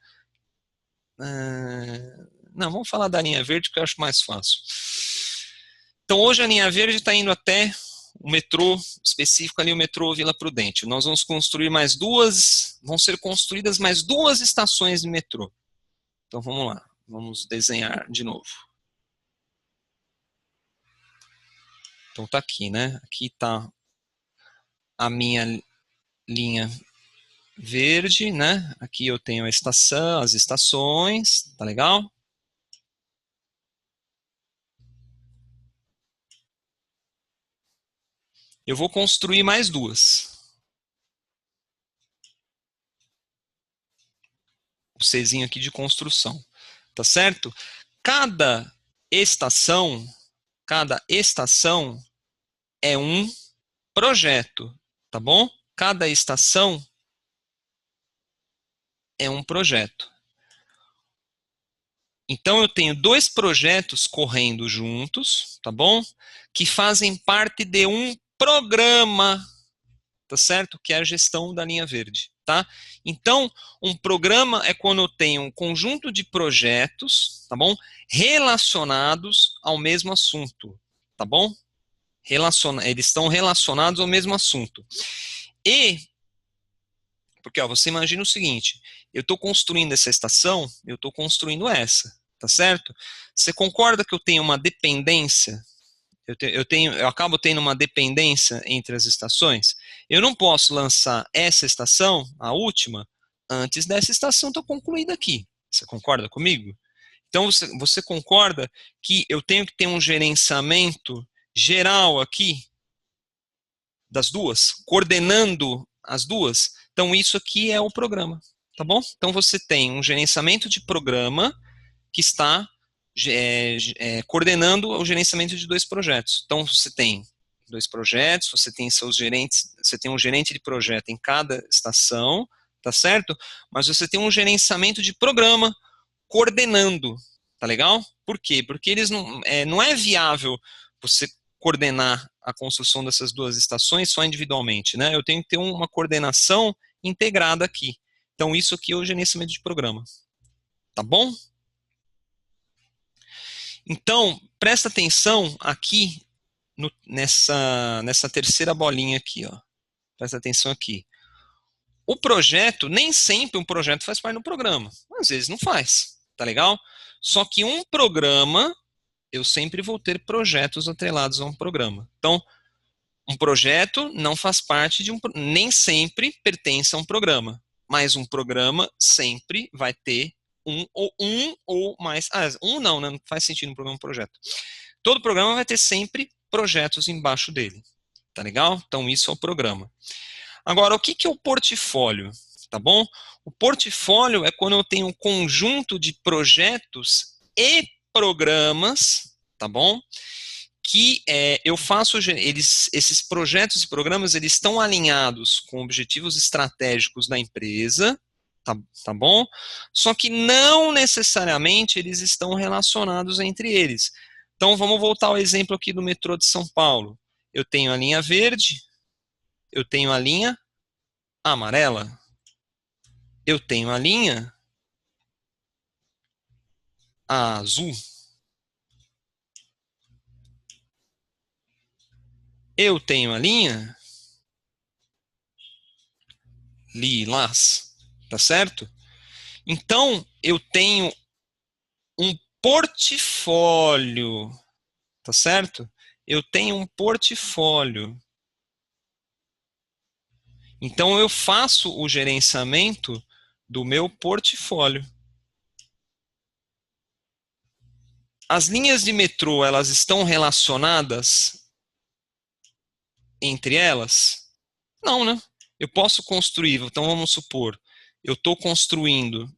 Não, vamos falar da linha verde que eu acho mais fácil. Então hoje a linha verde está indo até o metrô específico ali, o metrô Vila Prudente. Nós vamos construir vão ser construídas mais 2 estações de metrô. Então vamos lá, vamos desenhar de novo. Então tá aqui, né? Aqui tá a minha linha verde, né? Aqui eu tenho a estação, as estações, tá legal? Eu vou construir mais 2. O Czinho aqui de construção, tá certo? Cada estação é um projeto, tá bom? Cada estação é um projeto. Então eu tenho 2 projetos correndo juntos, tá bom? Que fazem parte de um programa, tá certo? Que é a gestão da linha verde, tá? Então, um programa é quando eu tenho um conjunto de projetos, tá bom? Relacionados ao mesmo assunto, tá bom? Eles estão relacionados ao mesmo assunto. Porque ó, você imagina o seguinte, eu estou construindo essa estação, eu estou construindo essa, tá certo? Você concorda que eu tenho uma dependência? Eu acabo tendo uma dependência entre as estações? Eu não posso lançar essa estação, a última, antes dessa estação estar concluída aqui. Você concorda comigo? Então, você concorda que eu tenho que ter um gerenciamento geral aqui das duas, coordenando as duas? Então, isso aqui é o programa, tá bom? Então, você tem um gerenciamento de programa que está coordenando o gerenciamento de dois projetos. Então, você tem dois projetos, você tem seus gerentes, você tem um gerente de projeto em cada estação, tá certo? Mas você tem um gerenciamento de programa coordenando, tá legal? Por quê? Porque eles não é viável você coordenar a construção dessas duas estações só individualmente, né? Eu tenho que ter uma coordenação integrada aqui. Então, isso aqui é o gerenciamento de programa. Tá bom? Então, presta atenção aqui nessa terceira bolinha aqui, ó. Presta atenção aqui. O projeto, nem sempre um projeto faz parte do programa. Às vezes não faz, tá legal? Só que um programa, eu sempre vou ter projetos atrelados a um programa. Então, um projeto não faz parte de nem sempre pertence a um programa, mas um programa sempre vai ter um ou mais. Não, né? Não faz sentido um programa projeto. Todo programa vai ter sempre projetos embaixo dele. Tá legal? Então, isso é o programa. Agora, o que é o portfólio? Tá bom? O portfólio é quando eu tenho um conjunto de projetos e programas, tá bom? Que eu faço, esses projetos e programas, eles estão alinhados com objetivos estratégicos da empresa, tá bom? Só que não necessariamente eles estão relacionados entre eles. Então, vamos voltar ao exemplo aqui do metrô de São Paulo. Eu tenho a linha verde, eu tenho a linha amarela, eu tenho a linha azul, eu tenho a linha lilás, tá certo? Então, eu tenho um portfólio, tá certo? Eu tenho um portfólio. Então, eu faço o gerenciamento do meu portfólio. As linhas de metrô, elas estão relacionadas entre elas? Não, né? Eu posso construir, então vamos supor, eu estou construindo,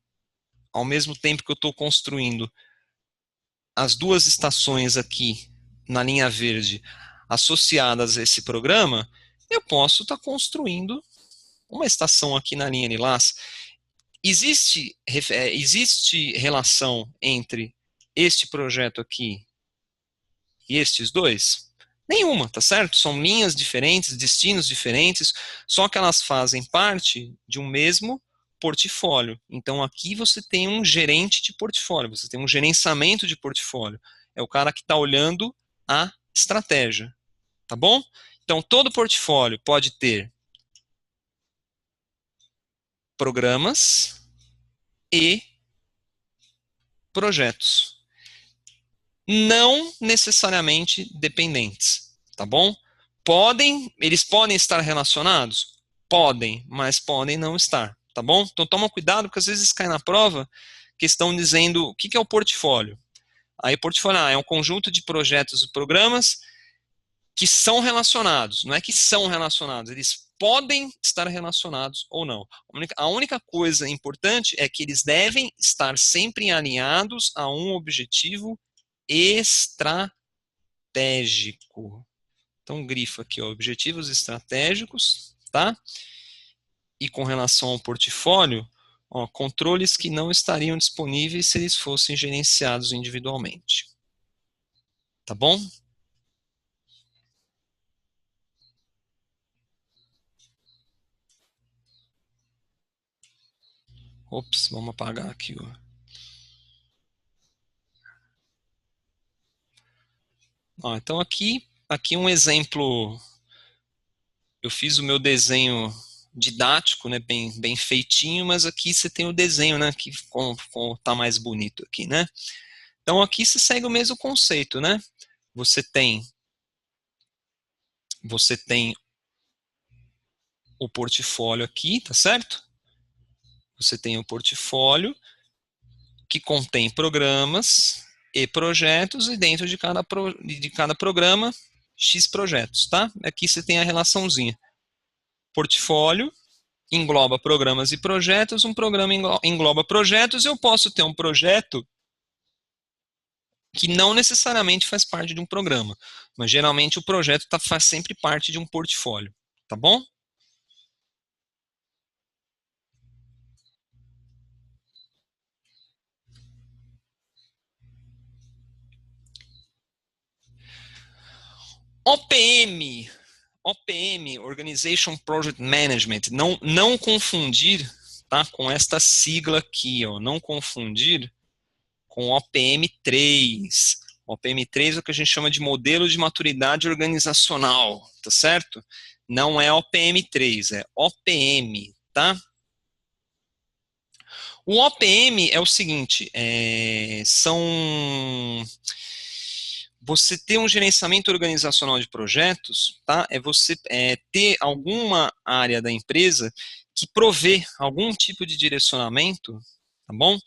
ao mesmo tempo que eu estou construindo as duas estações aqui na linha verde associadas a esse programa, eu posso estar construindo uma estação aqui na linha lilás. Existe relação entre este projeto aqui e estes dois? Nenhuma, tá certo? São linhas diferentes, destinos diferentes, só que elas fazem parte de um mesmo portfólio. Então aqui você tem um gerente de portfólio, você tem um gerenciamento de portfólio. É o cara que está olhando a estratégia, tá bom? Então todo portfólio pode ter programas e projetos, não necessariamente dependentes, tá bom? Eles podem estar relacionados? Podem, mas podem não estar, tá bom? Então toma cuidado, porque às vezes cai na prova que estão dizendo o que é o portfólio. Aí portfólio é um conjunto de projetos e programas que são relacionados, não é que são relacionados, eles podem estar relacionados ou não. A única coisa importante é que eles devem estar sempre alinhados a um objetivo estratégico. Então, grifa aqui, ó, objetivos estratégicos, tá? E com relação ao portfólio, ó, controles que não estariam disponíveis se eles fossem gerenciados individualmente. Tá bom? Ops, vamos apagar aqui, ó. Ó, então aqui um exemplo. Eu fiz o meu desenho didático, né, bem feitinho, mas aqui você tem o desenho, né, que tá mais bonito aqui, né? Então, aqui se segue o mesmo conceito, né? Você tem o portfólio aqui, tá certo? Você tem o portfólio que contém programas e projetos, e dentro de cada programa, X projetos, tá? Aqui você tem a relaçãozinha. Portfólio engloba programas e projetos, um programa engloba projetos, eu posso ter um projeto que não necessariamente faz parte de um programa, mas geralmente o projeto faz sempre parte de um portfólio, tá bom? OPM, Organization Project Management, não confundir, tá, com esta sigla aqui, ó, não confundir com OPM3. OPM3 é o que a gente chama de modelo de maturidade organizacional, tá certo? Não é OPM3, é OPM, tá? O OPM é o seguinte, você ter um gerenciamento organizacional de projetos, tá? É você ter alguma área da empresa que provê algum tipo de direcionamento, tá bom?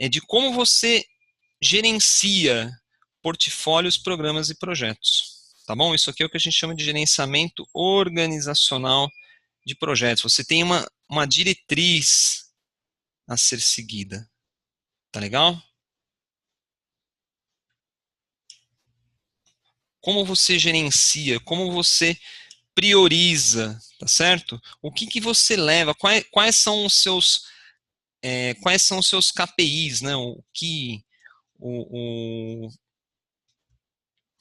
De como você gerencia portfólios, programas e projetos, tá bom? Isso aqui é o que a gente chama de gerenciamento organizacional de projetos. Você tem uma diretriz a ser seguida, tá legal? Como você gerencia, como você prioriza, tá certo? O que você leva, quais são os seus KPIs, né?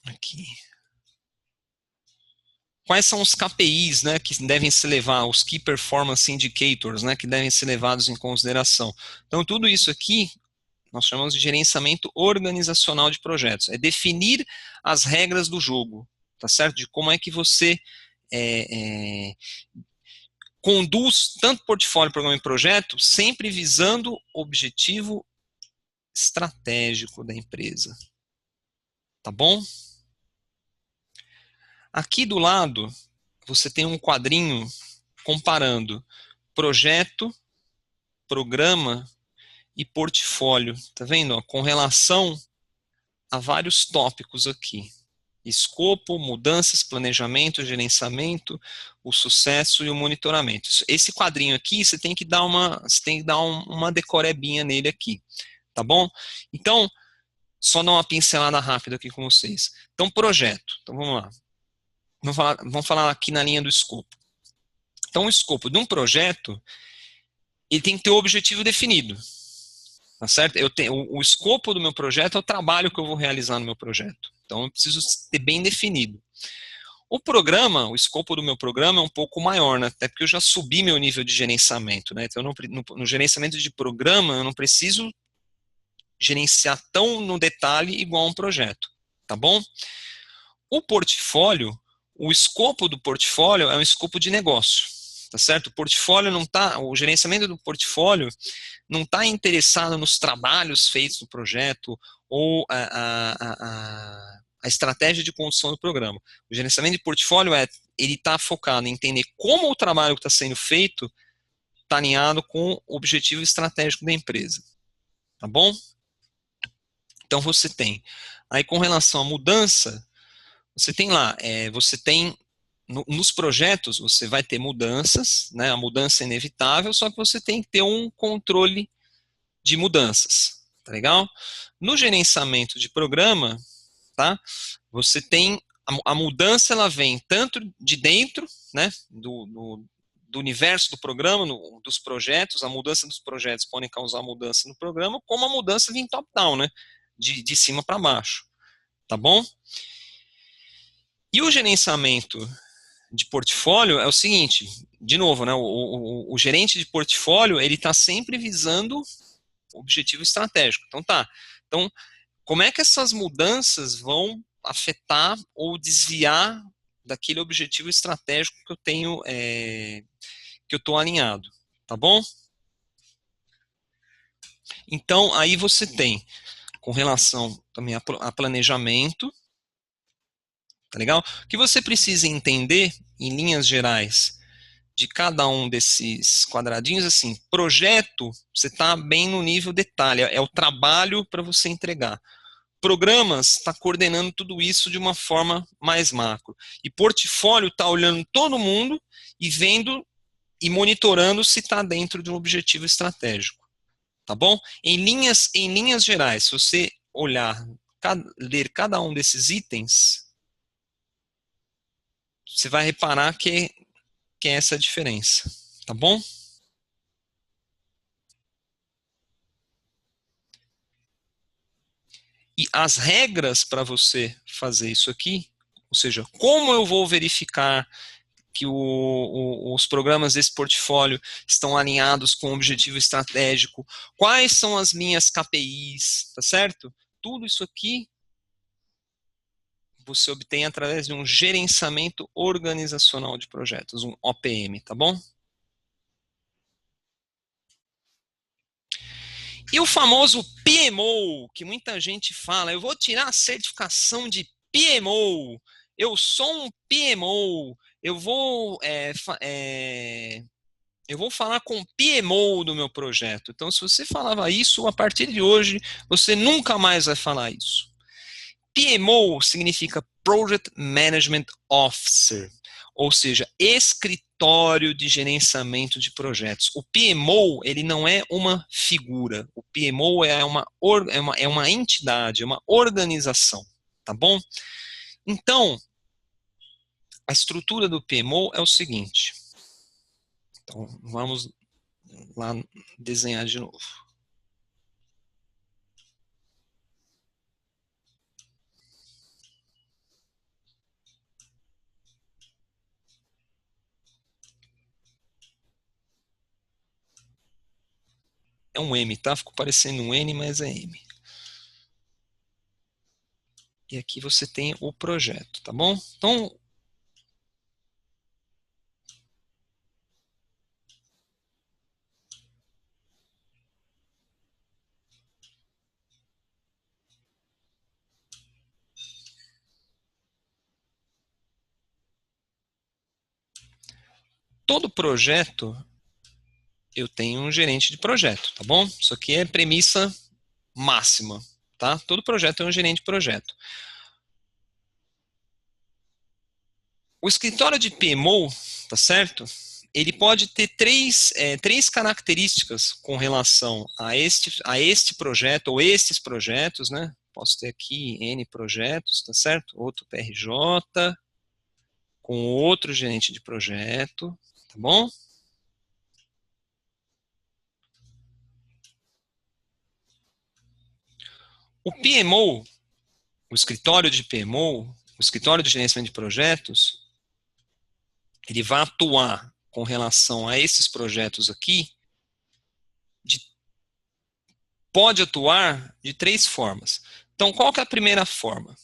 Aqui. Quais são os KPIs, né, que devem ser levados, os Key Performance Indicators, né, que devem ser levados em consideração. Então, tudo isso aqui nós chamamos de gerenciamento organizacional de projetos. É definir as regras do jogo, tá certo? De como é que você conduz tanto portfólio, programa e projeto, sempre visando o objetivo estratégico da empresa. Tá bom? Aqui do lado, você tem um quadrinho comparando projeto, programa e portfólio. Tá vendo? Ó, com relação a vários tópicos aqui. Escopo, mudanças, planejamento, gerenciamento, o sucesso e o monitoramento. Esse quadrinho aqui, você tem que dar uma decorebinha nele aqui, tá bom? Então, só dar uma pincelada rápida aqui com vocês. Então, projeto. Então, vamos lá. Vamos falar aqui na linha do escopo. Então, o escopo de um projeto, ele tem que ter o objetivo definido. Tá certo? O escopo do meu projeto é o trabalho que eu vou realizar no meu projeto. Então, eu preciso ter bem definido. O programa, o escopo do meu programa é um pouco maior, né? Até porque eu já subi meu nível de gerenciamento, né? Então, no gerenciamento de programa, eu não preciso gerenciar tão no detalhe igual um projeto, tá bom? O portfólio, o escopo do portfólio é um escopo de negócio, tá certo? O gerenciamento do portfólio não está interessado nos trabalhos feitos no projeto ou a estratégia de condução do programa. O gerenciamento de portfólio ele está focado em entender como o trabalho que está sendo feito está alinhado com o objetivo estratégico da empresa, tá bom? Então você tem, aí com relação à mudança, você tem lá, nos projetos você vai ter mudanças, né, a mudança é inevitável, só que você tem que ter um controle de mudanças, tá legal? No gerenciamento de programa, tá, você tem, a mudança ela vem tanto de dentro, né, do universo do programa, dos projetos, a mudança dos projetos podem causar mudança no programa, como a mudança vem top-down, né, de cima para baixo, tá bom? E o gerenciamento de portfólio é o seguinte, de novo, né, o gerente de portfólio, ele está sempre visando o objetivo estratégico. Então, como é que essas mudanças vão afetar ou desviar daquele objetivo estratégico que eu tenho, que eu estou alinhado, tá bom? Então, aí você tem, com relação também a planejamento, tá legal? O que você precisa entender, em linhas gerais, de cada um desses quadradinhos, assim, projeto, você está bem no nível detalhe, é o trabalho para você entregar. Programas está coordenando tudo isso de uma forma mais macro. E portfólio está olhando todo mundo e vendo e monitorando se está dentro de um objetivo estratégico. Tá bom? Em linhas gerais, se você olhar, ler cada um desses itens, você vai reparar que é essa a diferença. Tá bom? E as regras para você fazer isso aqui, ou seja, como eu vou verificar que os programas desse portfólio estão alinhados com o objetivo estratégico, quais são as minhas KPIs, tá certo? Tudo isso aqui você obtém através de um gerenciamento organizacional de projetos, um OPM, tá bom? E o famoso PMO, que muita gente fala, eu vou tirar a certificação de PMO, eu sou um PMO, eu vou falar com o PMO do meu projeto. Então, se você falava isso, a partir de hoje, você nunca mais vai falar isso. PMO significa Project Management Officer, ou seja, escritório de gerenciamento de projetos. O PMO, ele não é uma figura. O PMO é uma entidade, é uma organização, tá bom? Então, a estrutura do PMO é o seguinte. Então, vamos lá desenhar de novo. É um M, tá? Ficou parecendo um N, mas é M. E aqui você tem o projeto, tá bom? Então, todo projeto eu tenho um gerente de projeto, tá bom? Isso aqui é premissa máxima, tá? Todo projeto tem um gerente de projeto. O escritório de PMO, tá certo? Ele pode ter três características com relação a este projeto ou estes projetos, né? Posso ter aqui N projetos, tá certo? Outro PRJ, com outro gerente de projeto, tá bom? O PMO, o escritório de PMO, o escritório de gerenciamento de projetos, ele vai atuar com relação a esses projetos aqui, pode atuar de três formas. Então, qual que é a primeira forma?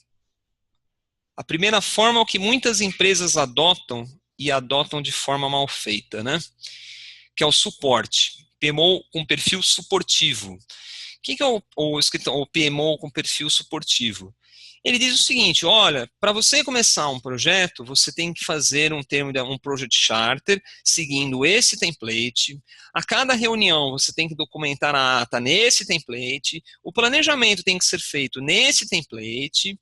A primeira forma é o que muitas empresas adotam e adotam de forma mal feita, né? Que é o suporte. PMO com perfil suportivo. O que é o PMO com perfil suportivo? Ele diz o seguinte, olha, para você começar um projeto, você tem que fazer um project charter, seguindo esse template. A cada reunião, você tem que documentar a ata nesse template. O planejamento tem que ser feito nesse template.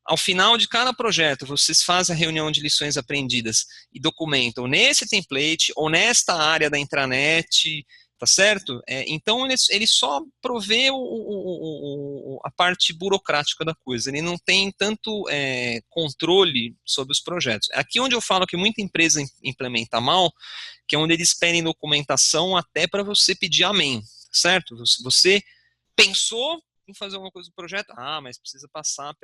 Ao final de cada projeto, vocês fazem a reunião de lições aprendidas e documentam nesse template ou nesta área da intranet, tá certo? Então, ele só provê a parte burocrática da coisa, ele não tem tanto controle sobre os projetos. Aqui onde eu falo que muita empresa implementa mal, que é onde eles pedem documentação até para você pedir amém, certo? Você pensou em fazer alguma coisa do projeto, mas precisa passar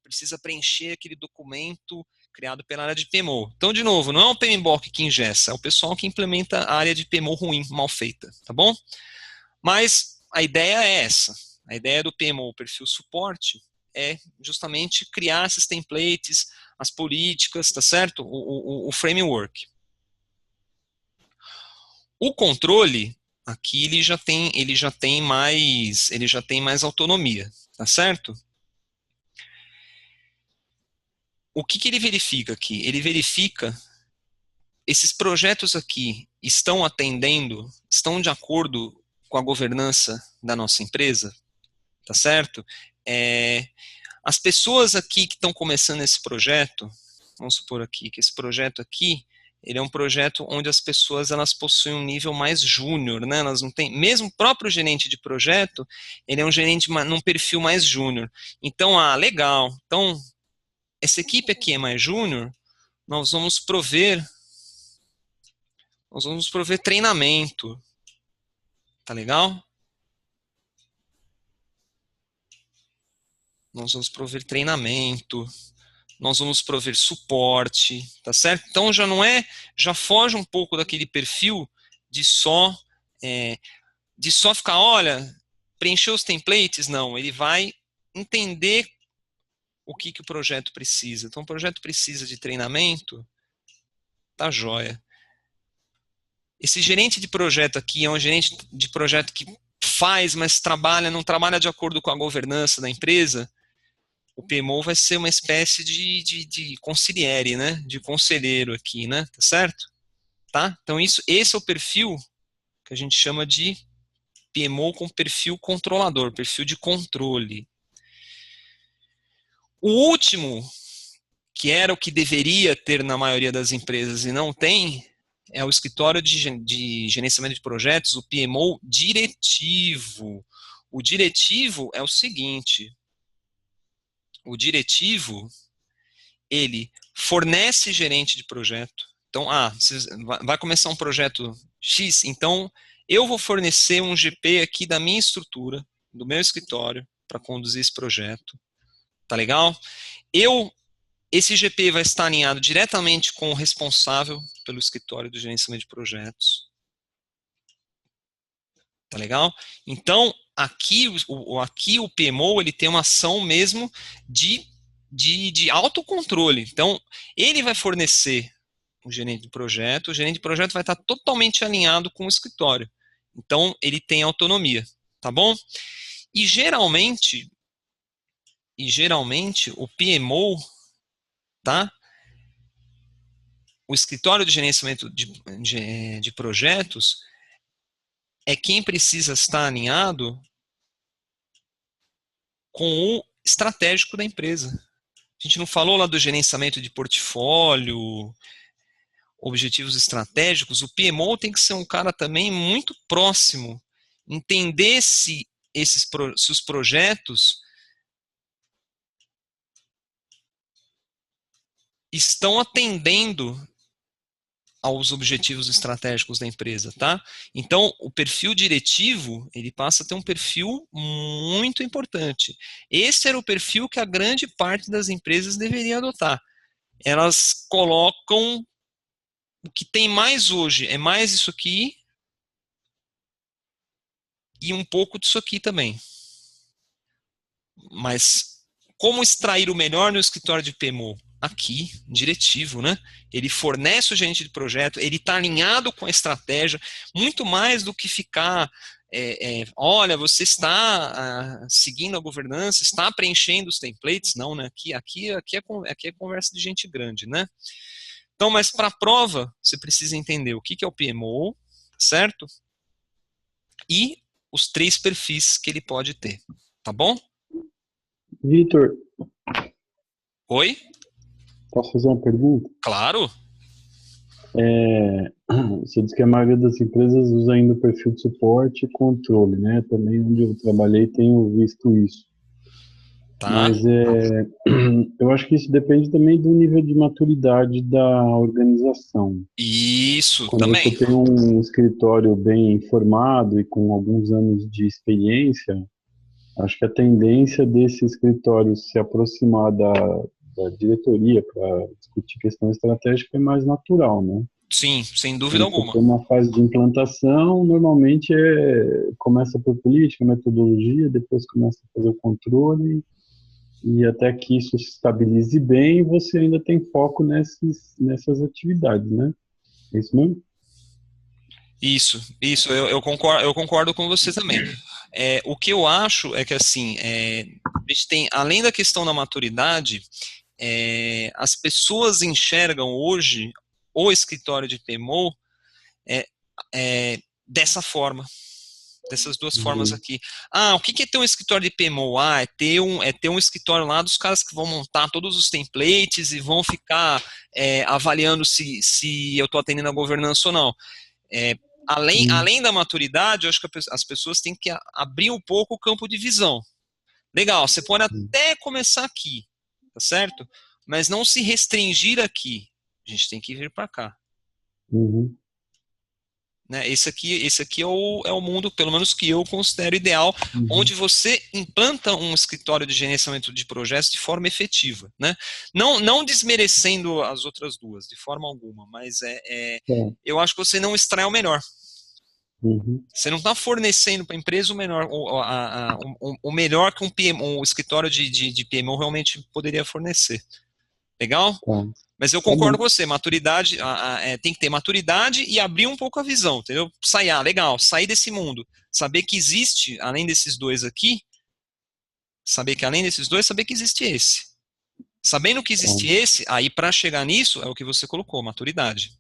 precisa preencher aquele documento criado pela área de PMO. Então, de novo, não é o PMBOK que ingessa, é o pessoal que implementa a área de PMO ruim, mal feita, tá bom? Mas a ideia é essa. A ideia do PMO, perfil suporte, é justamente criar esses templates, as políticas, tá certo? O framework. O controle, Aqui ele já tem mais autonomia, tá certo? O que ele verifica aqui? Ele verifica esses projetos aqui estão de acordo com a governança da nossa empresa, tá certo? As pessoas aqui que estão começando esse projeto, vamos supor aqui que esse projeto aqui, ele é um projeto onde as pessoas elas possuem um nível mais júnior, né? Elas não têm, mesmo o próprio gerente de projeto, ele é um gerente num perfil mais júnior. Então, legal. Então, essa equipe aqui é mais júnior, nós vamos prover treinamento, tá legal? Nós vamos prover treinamento, nós vamos prover suporte, tá certo? Então já foge um pouco daquele perfil de só ficar, olha, preencher os templates, não, ele vai entender o que o projeto precisa. Então o projeto precisa de treinamento, tá joia. Esse gerente de projeto aqui é um gerente de projeto que faz, mas não trabalha de acordo com a governança da empresa. O PMO vai ser uma espécie de consigliere, né? De conselheiro aqui, né? Tá certo? Tá? Então esse é o perfil que a gente chama de PMO com perfil controlador, perfil de controle. O último, que era o que deveria ter na maioria das empresas e não tem, é o escritório de gerenciamento de projetos, o PMO diretivo. O diretivo é o seguinte, o diretivo, ele fornece gerente de projeto. Então, vai começar um projeto X, então eu vou fornecer um GP aqui da minha estrutura, do meu escritório, para conduzir esse projeto. Tá legal? Esse GP vai estar alinhado diretamente com o responsável pelo escritório do gerenciamento de projetos. Tá legal? Então, aqui o PMO ele tem uma ação mesmo de autocontrole. Então, ele vai fornecer o gerente de projeto vai estar totalmente alinhado com o escritório. Então, ele tem autonomia, tá bom? E geralmente o PMO, tá? O escritório de gerenciamento de projetos é quem precisa estar alinhado com o estratégico da empresa. A gente não falou lá do gerenciamento de portfólio, objetivos estratégicos. O PMO tem que ser um cara também muito próximo, entender se os projetos estão atendendo aos objetivos estratégicos da empresa, tá? Então, o perfil diretivo, ele passa a ter um perfil muito importante. Esse era o perfil que a grande parte das empresas deveria adotar. Elas colocam o que tem mais hoje, é mais isso aqui e um pouco disso aqui também. Mas como extrair o melhor no escritório de PMO? Aqui, diretivo, né? Ele fornece o gerente de projeto, ele está alinhado com a estratégia, muito mais do que ficar, olha, você está seguindo a governança, está preenchendo os templates, não, né? Aqui é conversa de gente grande, né? Então, mas para a prova, você precisa entender o que é o PMO, certo? E os 3 perfis que ele pode ter, tá bom? Vitor, Oi? posso fazer uma pergunta? Claro. Você disse que a maioria das empresas usa ainda o perfil de suporte e controle, né? Também onde eu trabalhei tenho visto isso. Tá. Mas eu acho que isso depende também do nível de maturidade da organização. Isso, Quando também. você tem um escritório bem formado e com alguns anos de experiência, acho que a tendência desse escritório se aproximar da diretoria para discutir questão estratégica é mais natural, né? Sim, sem dúvida Quando você alguma. tem uma fase de implantação, normalmente começa por política, metodologia, depois começa a fazer o controle, e até que isso se estabilize bem, você ainda tem foco nessas atividades, né? É isso mesmo? eu concordo com você também. O que eu acho é que, assim, a gente tem, além da questão da maturidade, as pessoas enxergam hoje o escritório de PMO é, dessa forma, dessas duas formas Uhum. aqui. O que é ter um escritório de PMO? É ter um escritório lá dos caras que vão montar todos os templates e vão ficar avaliando se eu estou atendendo a governança ou não. Uhum. Além da maturidade, eu acho que as pessoas têm que abrir um pouco o campo de visão. Legal, você pode até começar aqui, tá certo? Mas não se restringir aqui. A gente tem que vir para cá. Uhum. Né? Esse aqui é o mundo, pelo menos que eu considero ideal, Uhum. onde você implanta um escritório de gerenciamento de projetos de forma efetiva. Né? Não desmerecendo as outras duas, de forma alguma, mas Tá. eu acho que você não extrai o melhor. Uhum. Você não está fornecendo para a empresa o melhor que um escritório de PMO realmente poderia fornecer. Legal? Tá. Mas eu Tá concordo bom. com você, maturidade, tem que ter maturidade e abrir um pouco a visão, entendeu? Legal, sair desse mundo. Saber que existe, além desses dois aqui, saber que existe esse. Sabendo que Tá. existe esse, aí para chegar nisso, é o que você colocou, maturidade.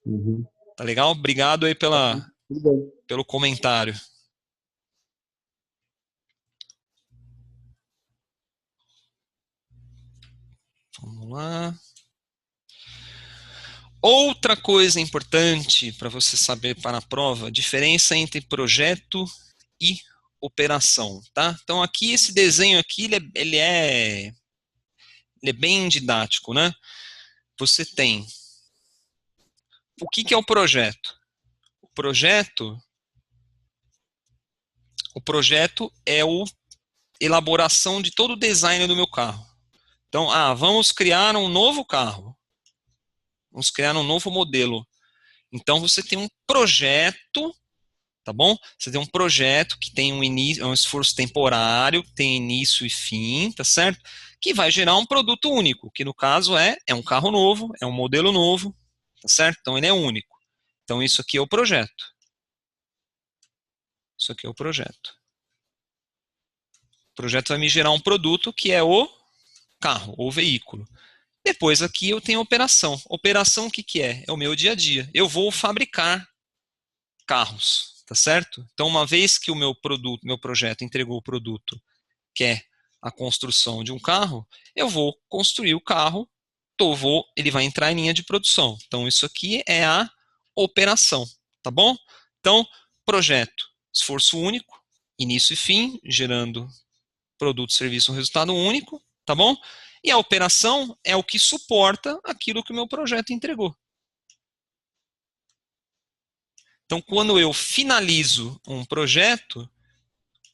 Uhum. Tá legal? Obrigado aí Tá bom. Tudo bem. pelo comentário. Vamos lá. Outra coisa importante para você saber para a prova, diferença entre projeto e operação, tá? Então aqui esse desenho aqui ele é bem didático, né? Você tem o que é o projeto? O projeto, o projeto é a elaboração de todo o design do meu carro. Então, vamos criar um novo carro, vamos criar um novo modelo. Então você tem um projeto, tá bom? Você tem um projeto que tem um início, um esforço temporário, tem início e fim, tá certo? Que vai gerar um produto único, que no caso é um carro novo, é um modelo novo, tá certo? Então ele é único. Então isso aqui é o projeto. Isso aqui é o projeto. O projeto vai me gerar um produto que é o carro, ou veículo. Depois aqui eu tenho a operação. Operação o que que é? É o meu dia a dia. Eu vou fabricar carros, tá certo? Então, uma vez que o meu produto, meu projeto entregou o produto, que é a construção de um carro, eu vou construir o carro, ele vai entrar em linha de produção. Então, isso aqui é a operação, tá bom? Então, projeto, esforço único, início e fim, gerando produto, serviço, um resultado único, tá bom? E a operação é o que suporta aquilo que o meu projeto entregou. Então, quando eu finalizo um projeto,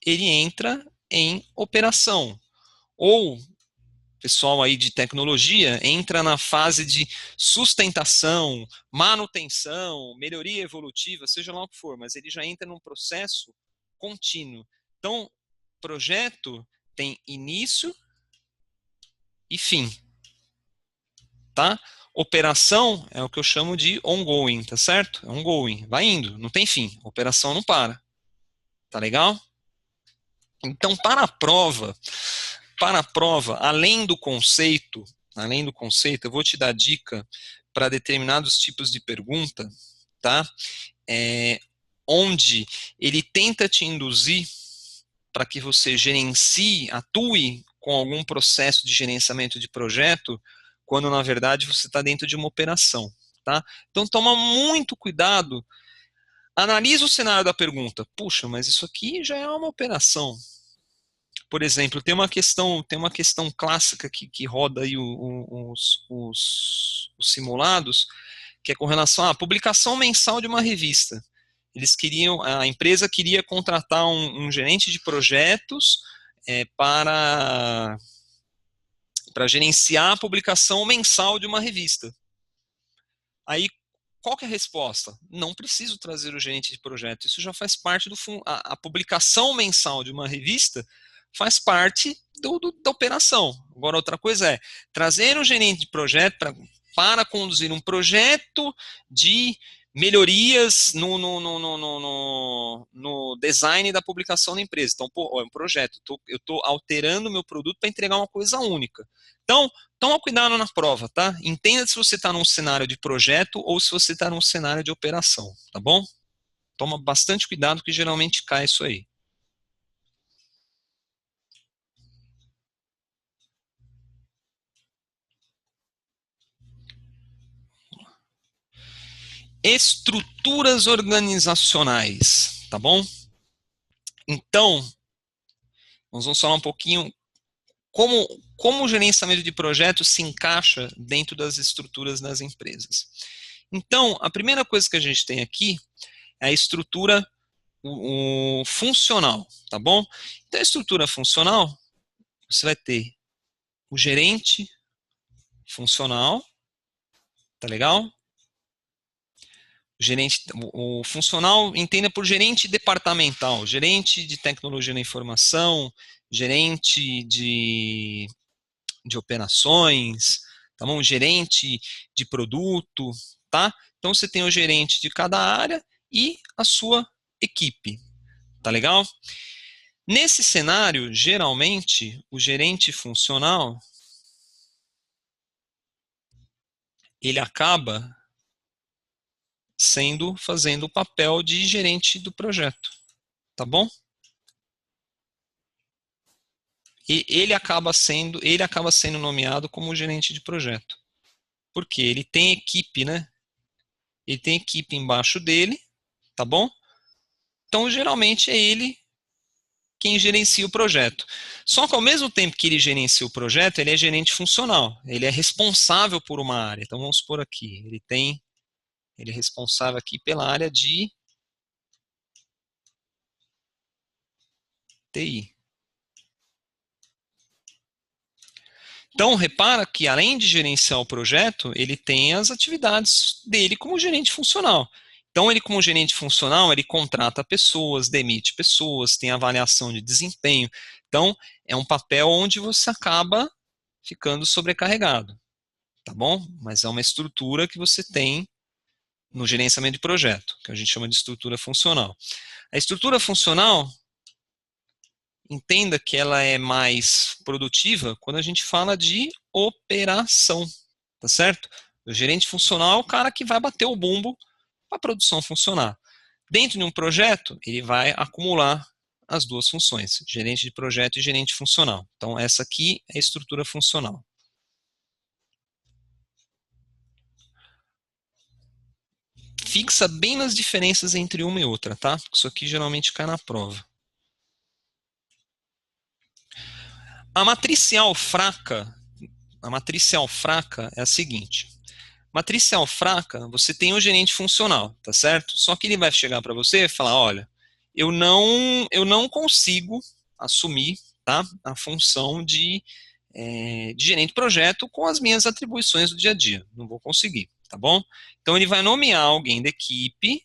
ele entra em operação. Ou, pessoal aí de tecnologia, entra na fase de sustentação, manutenção, melhoria evolutiva, seja lá o que for, mas ele já entra num processo contínuo. Então, projeto tem início e fim, tá? Operação é o que eu chamo de ongoing, tá certo? É ongoing, vai indo, não tem fim. Operação não para. Tá legal? Então, para a prova, além do conceito, eu vou te dar dica para determinados tipos de pergunta, tá? Onde ele tenta te induzir para que você gerencie, atue com algum processo de gerenciamento de projeto, quando na verdade você está dentro de uma operação, tá? Então toma muito cuidado, analisa o cenário da pergunta. Puxa, mas isso aqui já é uma operação. Por exemplo, tem uma questão clássica que roda aí os simulados, que é com relação à publicação mensal de uma revista. A empresa queria contratar um gerente de projetos para gerenciar a publicação mensal de uma revista. Aí, qual que é a resposta? Não preciso trazer o gerente de projeto, isso já faz parte a publicação mensal de uma revista faz parte da operação. Agora, outra coisa é trazer um gerente de projeto para conduzir um projeto de melhorias no design da publicação da empresa. Então, pô, é um projeto, eu estou alterando o meu produto para entregar uma coisa única. Então, toma cuidado na prova, tá? Entenda se você está num cenário de projeto ou se você está num cenário de operação, tá bom? Toma bastante cuidado que geralmente cai isso aí. Estruturas organizacionais, tá bom? Então, nós vamos falar um pouquinho como o gerenciamento de projetos se encaixa dentro das estruturas das empresas. Então, a primeira coisa que a gente tem aqui é a estrutura funcional, tá bom? Então, a estrutura funcional, você vai ter o gerente funcional, tá legal? O funcional entenda por gerente departamental, gerente de tecnologia da informação, gerente de operações, tá bom? Gerente de produto, tá? Então você tem o gerente de cada área e a sua equipe, tá legal? Nesse cenário, geralmente, o gerente funcional ele acaba fazendo o papel de gerente do projeto, tá bom? E ele acaba sendo nomeado como gerente de projeto. Porque ele tem equipe, né? Ele tem equipe embaixo dele, tá bom? Então, geralmente, é ele quem gerencia o projeto. Só que, ao mesmo tempo que ele gerencia o projeto, ele é gerente funcional. Ele é responsável por uma área. Então, vamos supor aqui, ele é responsável aqui pela área de TI. Então, repara que, além de gerenciar o projeto, ele tem as atividades dele como gerente funcional. Então, ele como gerente funcional, ele contrata pessoas, demite pessoas, tem avaliação de desempenho. Então, é um papel onde você acaba ficando sobrecarregado, tá bom? Mas é uma estrutura que você tem no gerenciamento de projeto, que a gente chama de estrutura funcional. A estrutura funcional, entenda que ela é mais produtiva quando a gente fala de operação, tá certo? O gerente funcional é o cara que vai bater o bumbo para a produção funcionar. Dentro de um projeto, ele vai acumular as duas funções, gerente de projeto e gerente funcional. Então, essa aqui é a estrutura funcional. Fixa bem nas diferenças entre uma e outra, tá? Isso aqui geralmente cai na prova. A matricial fraca é a seguinte. Matricial fraca, você tem um gerente funcional, tá certo? Só que ele vai chegar para você e falar, olha, eu não consigo assumir, tá, a função de gerente de projeto com as minhas atribuições do dia a dia. Não vou conseguir, tá bom? Então ele vai nomear alguém da equipe,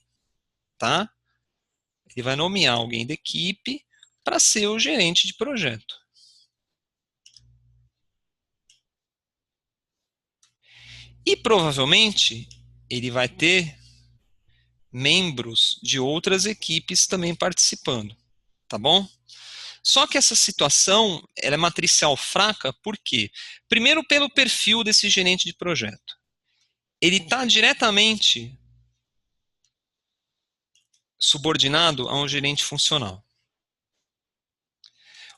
tá? Ele vai nomear alguém da equipe para ser o gerente de projeto. E provavelmente ele vai ter membros de outras equipes também participando, tá bom? Só que essa situação ela é matricial fraca, por quê? Primeiro pelo perfil desse gerente de projeto. Ele está diretamente subordinado a um gerente funcional.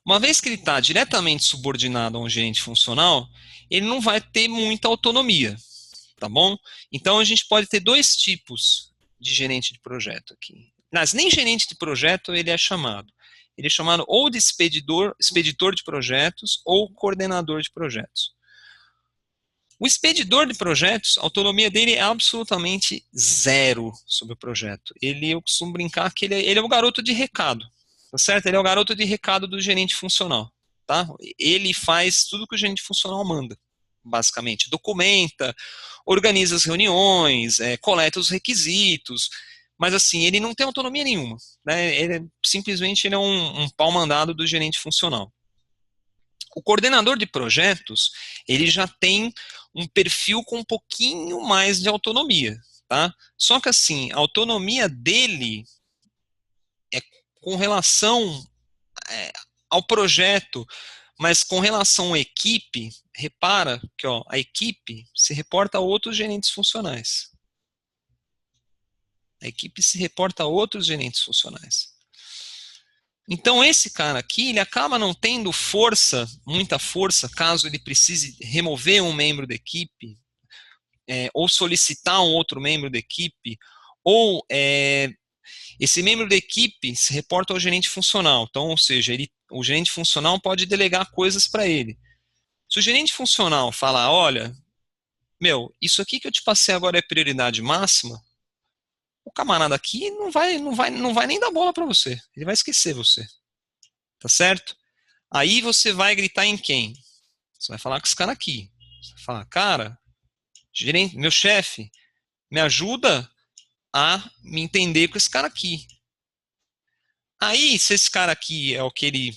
Uma vez que ele está diretamente subordinado a um gerente funcional, ele não vai ter muita autonomia, tá bom? Então a gente pode ter dois tipos de gerente de projeto aqui. Mas nem gerente de projeto ele é chamado. Ele é chamado ou de expeditor de projetos ou coordenador de projetos. O expedidor de projetos, a autonomia dele é absolutamente zero sobre o projeto. Eu costumo brincar que ele é o garoto de recado, tá certo? Ele é o garoto de recado do gerente funcional, tá? Ele faz tudo que o gerente funcional manda, basicamente. Documenta, organiza as reuniões, coleta os requisitos, mas assim, ele não tem autonomia nenhuma, né? Simplesmente ele é um pau mandado do gerente funcional. O coordenador de projetos, ele já tem um perfil com um pouquinho mais de autonomia, tá? Só que assim, a autonomia dele é com relação ao projeto, mas com relação à equipe, repara que ó, a equipe se reporta a outros gerentes funcionais. A equipe se reporta a outros gerentes funcionais. Então esse cara aqui, ele acaba não tendo força, muita força, caso ele precise remover um membro da equipe, ou solicitar um outro membro da equipe, ou esse membro da equipe se reporta ao gerente funcional. Então, ou seja, o gerente funcional pode delegar coisas para ele. Se o gerente funcional falar, olha, meu, isso aqui que eu te passei agora é prioridade máxima, o camarada aqui não vai nem dar bola para você. Ele vai esquecer você. Tá certo? Aí você vai gritar em quem? Você vai falar com esse cara aqui. Você vai falar, cara, gerente, meu chefe, me ajuda a me entender com esse cara aqui. Aí, se esse cara aqui é aquele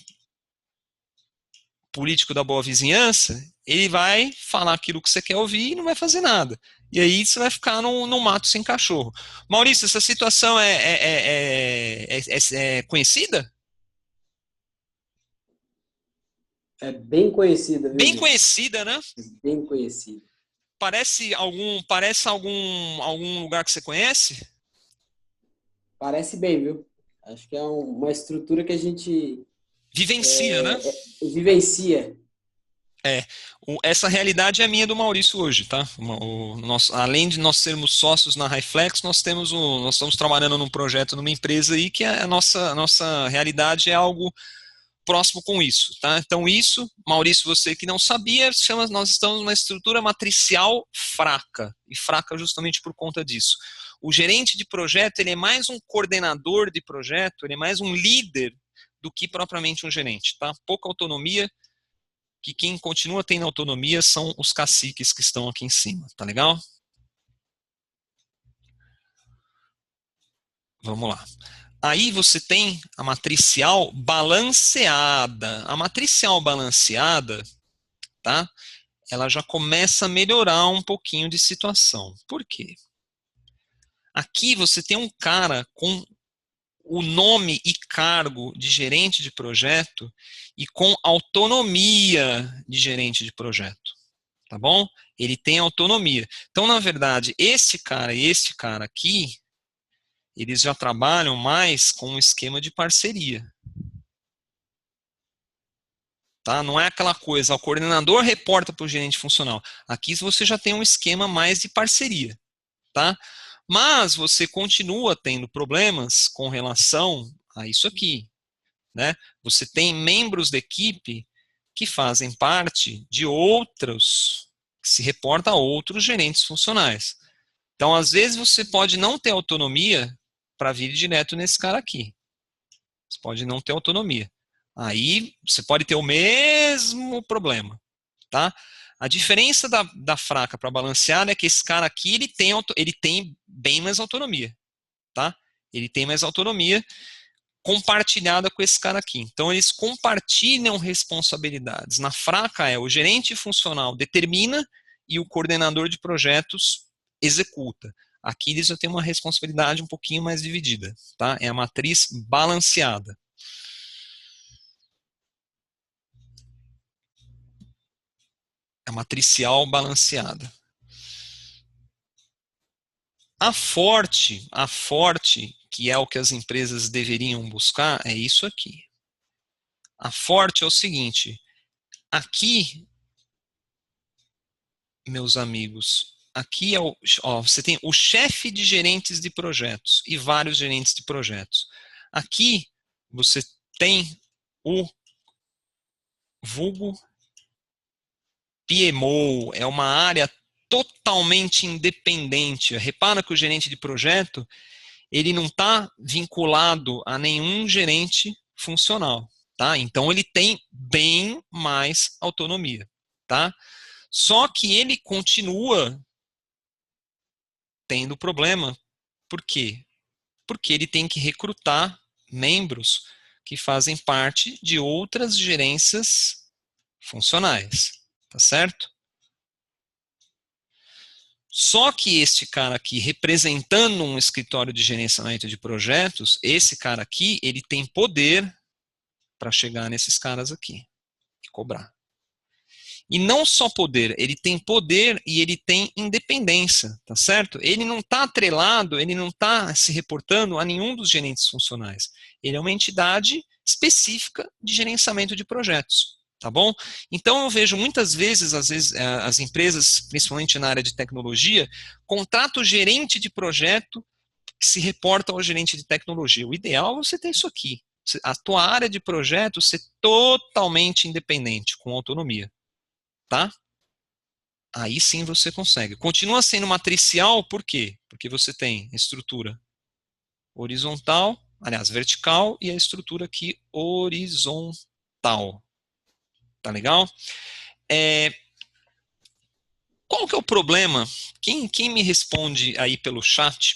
político da boa vizinhança, ele vai falar aquilo que você quer ouvir e não vai fazer nada. E aí você vai ficar no mato sem cachorro. Maurício, essa situação é conhecida? É bem conhecida, viu, Bem Vitor? conhecida, né? Bem conhecida. Parece algum lugar que você conhece? Parece bem, viu? Acho que é uma estrutura que a gente Vivencia, né? vivencia. Essa realidade é a minha do Maurício hoje, tá? Além de nós sermos sócios na Highflex, nós estamos trabalhando num projeto, numa empresa aí que a nossa realidade é algo próximo com isso, tá? Então isso, Maurício, você que não sabia, nós estamos numa estrutura matricial fraca, e fraca justamente por conta disso. O gerente de projeto, ele é mais um coordenador de projeto, ele é mais um líder do que propriamente um gerente, tá? Pouca autonomia, que quem continua tendo autonomia são os caciques que estão aqui em cima, tá legal? Vamos lá. Aí você tem a matricial balanceada. A matricial balanceada, tá? Ela já começa a melhorar um pouquinho de situação. Por quê? Aqui você tem um cara com o nome e cargo de gerente de projeto e com autonomia de gerente de projeto, tá bom? Ele tem autonomia. Então, na verdade, esse cara e esse cara aqui, eles já trabalham mais com um esquema de parceria. Tá? Não é aquela coisa, o coordenador reporta para o gerente funcional. Aqui você já tem um esquema mais de parceria. Tá? Mas você continua tendo problemas com relação a isso aqui. Né? Você tem membros da equipe que fazem parte de outros, que se reporta a outros gerentes funcionais. Então, às vezes, você pode não ter autonomia para vir direto nesse cara aqui. Você pode não ter autonomia. Aí, você pode ter o mesmo problema. Tá? A diferença da fraca para balanceada é que esse cara aqui, ele tem bem mais autonomia. Tá? Ele tem mais autonomia compartilhada com esse cara aqui. Então, eles compartilham responsabilidades. Na fraca o gerente funcional determina e o coordenador de projetos executa. Aqui eles já têm uma responsabilidade um pouquinho mais dividida. Tá? É a matriz balanceada. A matricial balanceada. A forte, que é o que as empresas deveriam buscar, é isso aqui. A forte é o seguinte, aqui, meus amigos, aqui você tem o chefe de gerentes de projetos e vários gerentes de projetos. Aqui você tem o vulgo PMO, é uma área totalmente independente. Repara que o gerente de projeto, ele não está vinculado a nenhum gerente funcional, tá? Então ele tem bem mais autonomia, tá? Só que ele continua tendo problema. Por quê? Porque ele tem que recrutar membros que fazem parte de outras gerências funcionais, tá certo? Só que este cara aqui, representando um escritório de gerenciamento de projetos, esse cara aqui, ele tem poder para chegar nesses caras aqui e cobrar. E não só poder, ele tem poder e ele tem independência, tá certo? Ele não está atrelado, ele não está se reportando a nenhum dos gerentes funcionais. Ele é uma entidade específica de gerenciamento de projetos, tá bom? Então eu vejo muitas vezes, às vezes, as empresas, principalmente na área de tecnologia, contratam o gerente de projeto que se reporta ao gerente de tecnologia. O ideal é você ter isso aqui. A tua área de projeto ser totalmente independente, com autonomia. Tá? Aí sim você consegue. Continua sendo matricial, por quê? Porque você tem estrutura horizontal, aliás, vertical, e a estrutura aqui horizontal. Tá legal? Qual que é o problema? Quem me responde aí pelo chat?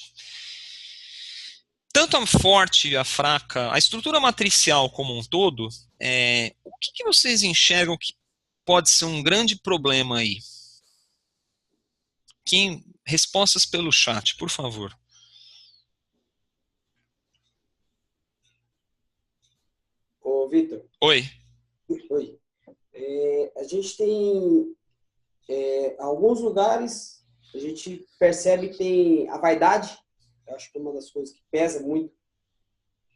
Tanto a forte e a fraca, a estrutura matricial como um todo, o que vocês enxergam que pode ser um grande problema aí? Respostas pelo chat, por favor. Ô, Vitor. Oi. Oi. A gente tem alguns lugares, a gente percebe que tem a vaidade. Eu acho que é uma das coisas que pesa muito.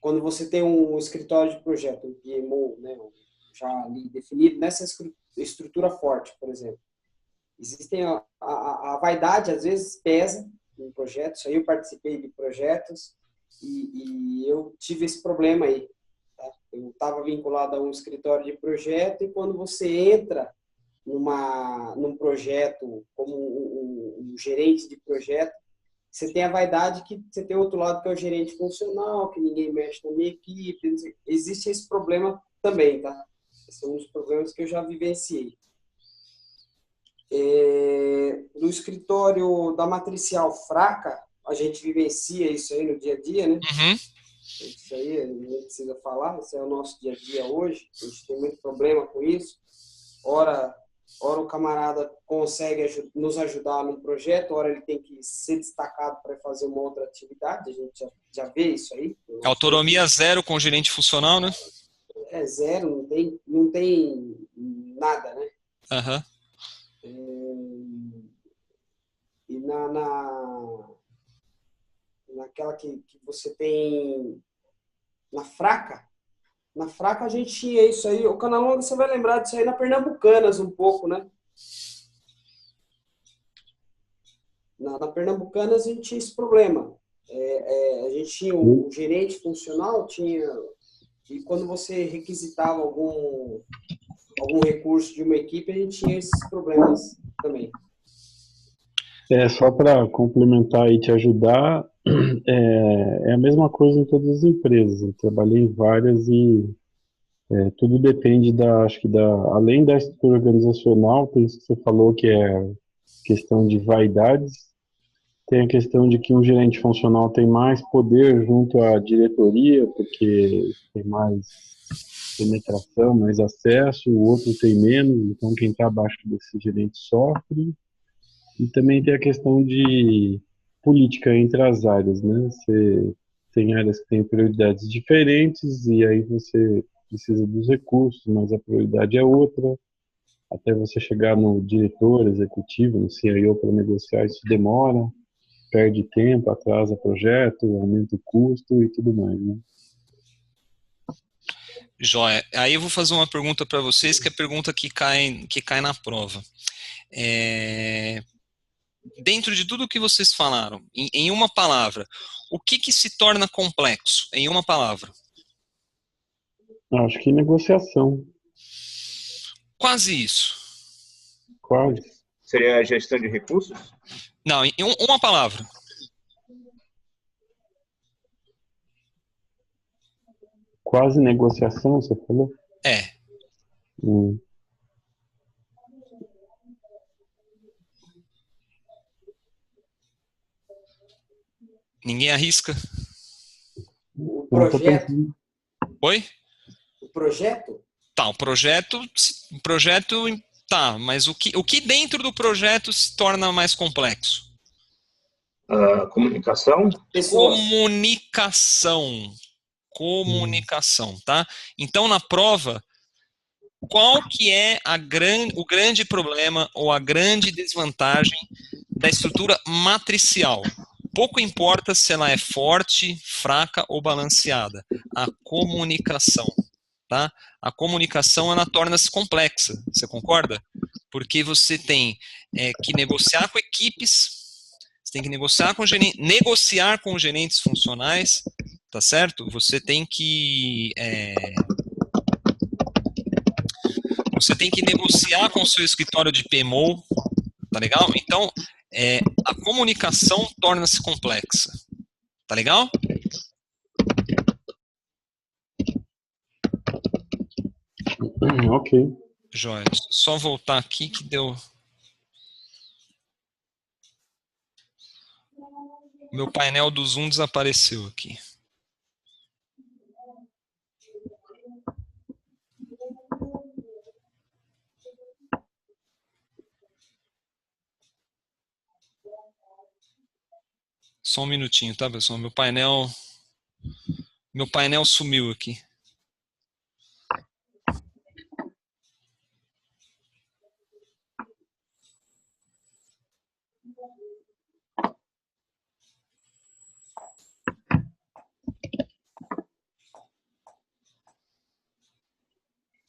Quando você tem um escritório de projeto, um PMO, né, já ali definido, nessa estrutura forte, por exemplo. Existem a vaidade, às vezes, pesa no projeto. Isso aí eu participei de projetos e eu tive esse problema aí. Tá? Eu estava vinculado a um escritório de projeto e quando você entra num projeto como um gerente de projeto, você tem a vaidade que você tem outro lado que é o gerente funcional, que ninguém mexe na minha equipe. Existe esse problema também, tá? Esse é um dos problemas que eu já vivenciei. No escritório da matricial fraca, a gente vivencia isso aí no dia a dia, né? Uhum. Isso aí a gente precisa falar, esse é o nosso dia a dia hoje. A gente tem muito problema com isso. Ora o camarada consegue nos ajudar num projeto, ora ele tem que ser destacado para fazer uma outra atividade. A gente já vê isso aí. Autonomia zero com gerente funcional, né? É zero, não tem nada, né? Aham. E naquela que você tem na fraca a gente tinha isso aí. O Canalonga, você vai lembrar disso aí na Pernambucanas um pouco, né? Na Pernambucanas a gente tinha esse problema. A gente tinha um gerente funcional, e quando você requisitava algum recurso de uma equipe, a gente tinha esses problemas também. Só para complementar e te ajudar, é a mesma coisa em todas as empresas. Eu trabalhei em várias e tudo depende além da estrutura organizacional, por isso que você falou que é questão de vaidades, tem a questão de que um gerente funcional tem mais poder junto à diretoria, porque tem mais penetração, mais acesso, o outro tem menos, então quem está abaixo desse gerente sofre. E também tem a questão de política entre as áreas, né? Você tem áreas que têm prioridades diferentes e aí você precisa dos recursos, mas a prioridade é outra. Até você chegar no diretor executivo, no CIO para negociar, isso demora, perde tempo, atrasa projeto, aumenta o custo e tudo mais, né? Joia. Aí eu vou fazer uma pergunta para vocês, que é a pergunta que cai na prova. Dentro de tudo que vocês falaram, em uma palavra, o que se torna complexo? Em uma palavra. Acho que negociação. Quase isso. Quase. Seria a gestão de recursos? Não, em uma palavra. Quase negociação, você falou? É. Ninguém arrisca? O projeto. Oi? O projeto? Tá, o projeto tá, mas o que dentro do projeto se torna mais complexo? Comunicação? Pessoas. Comunicação, tá? Então, na prova, qual que é o grande problema ou a grande desvantagem da estrutura matricial? Pouco importa se ela é forte, fraca ou balanceada. A comunicação, tá? A comunicação, ela torna-se complexa, você concorda? Porque você tem que negociar com equipes, você tem que negociar com gerentes funcionais, tá certo? Você tem que negociar com o seu escritório de PMO, tá legal? Então, a comunicação torna-se complexa, tá legal? Ok. Joia, só voltar aqui que deu... Meu painel do Zoom desapareceu aqui. Só um minutinho, tá, pessoal? Meu painel sumiu aqui.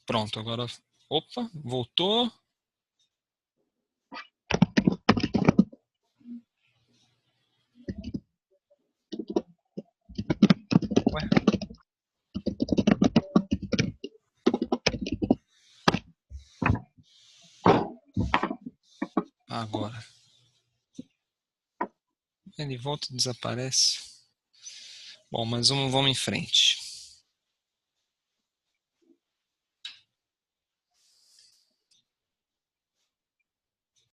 Pronto, agora... Opa, voltou. Ué? Agora. Ele volta e desaparece. Bom, mas vamos em frente.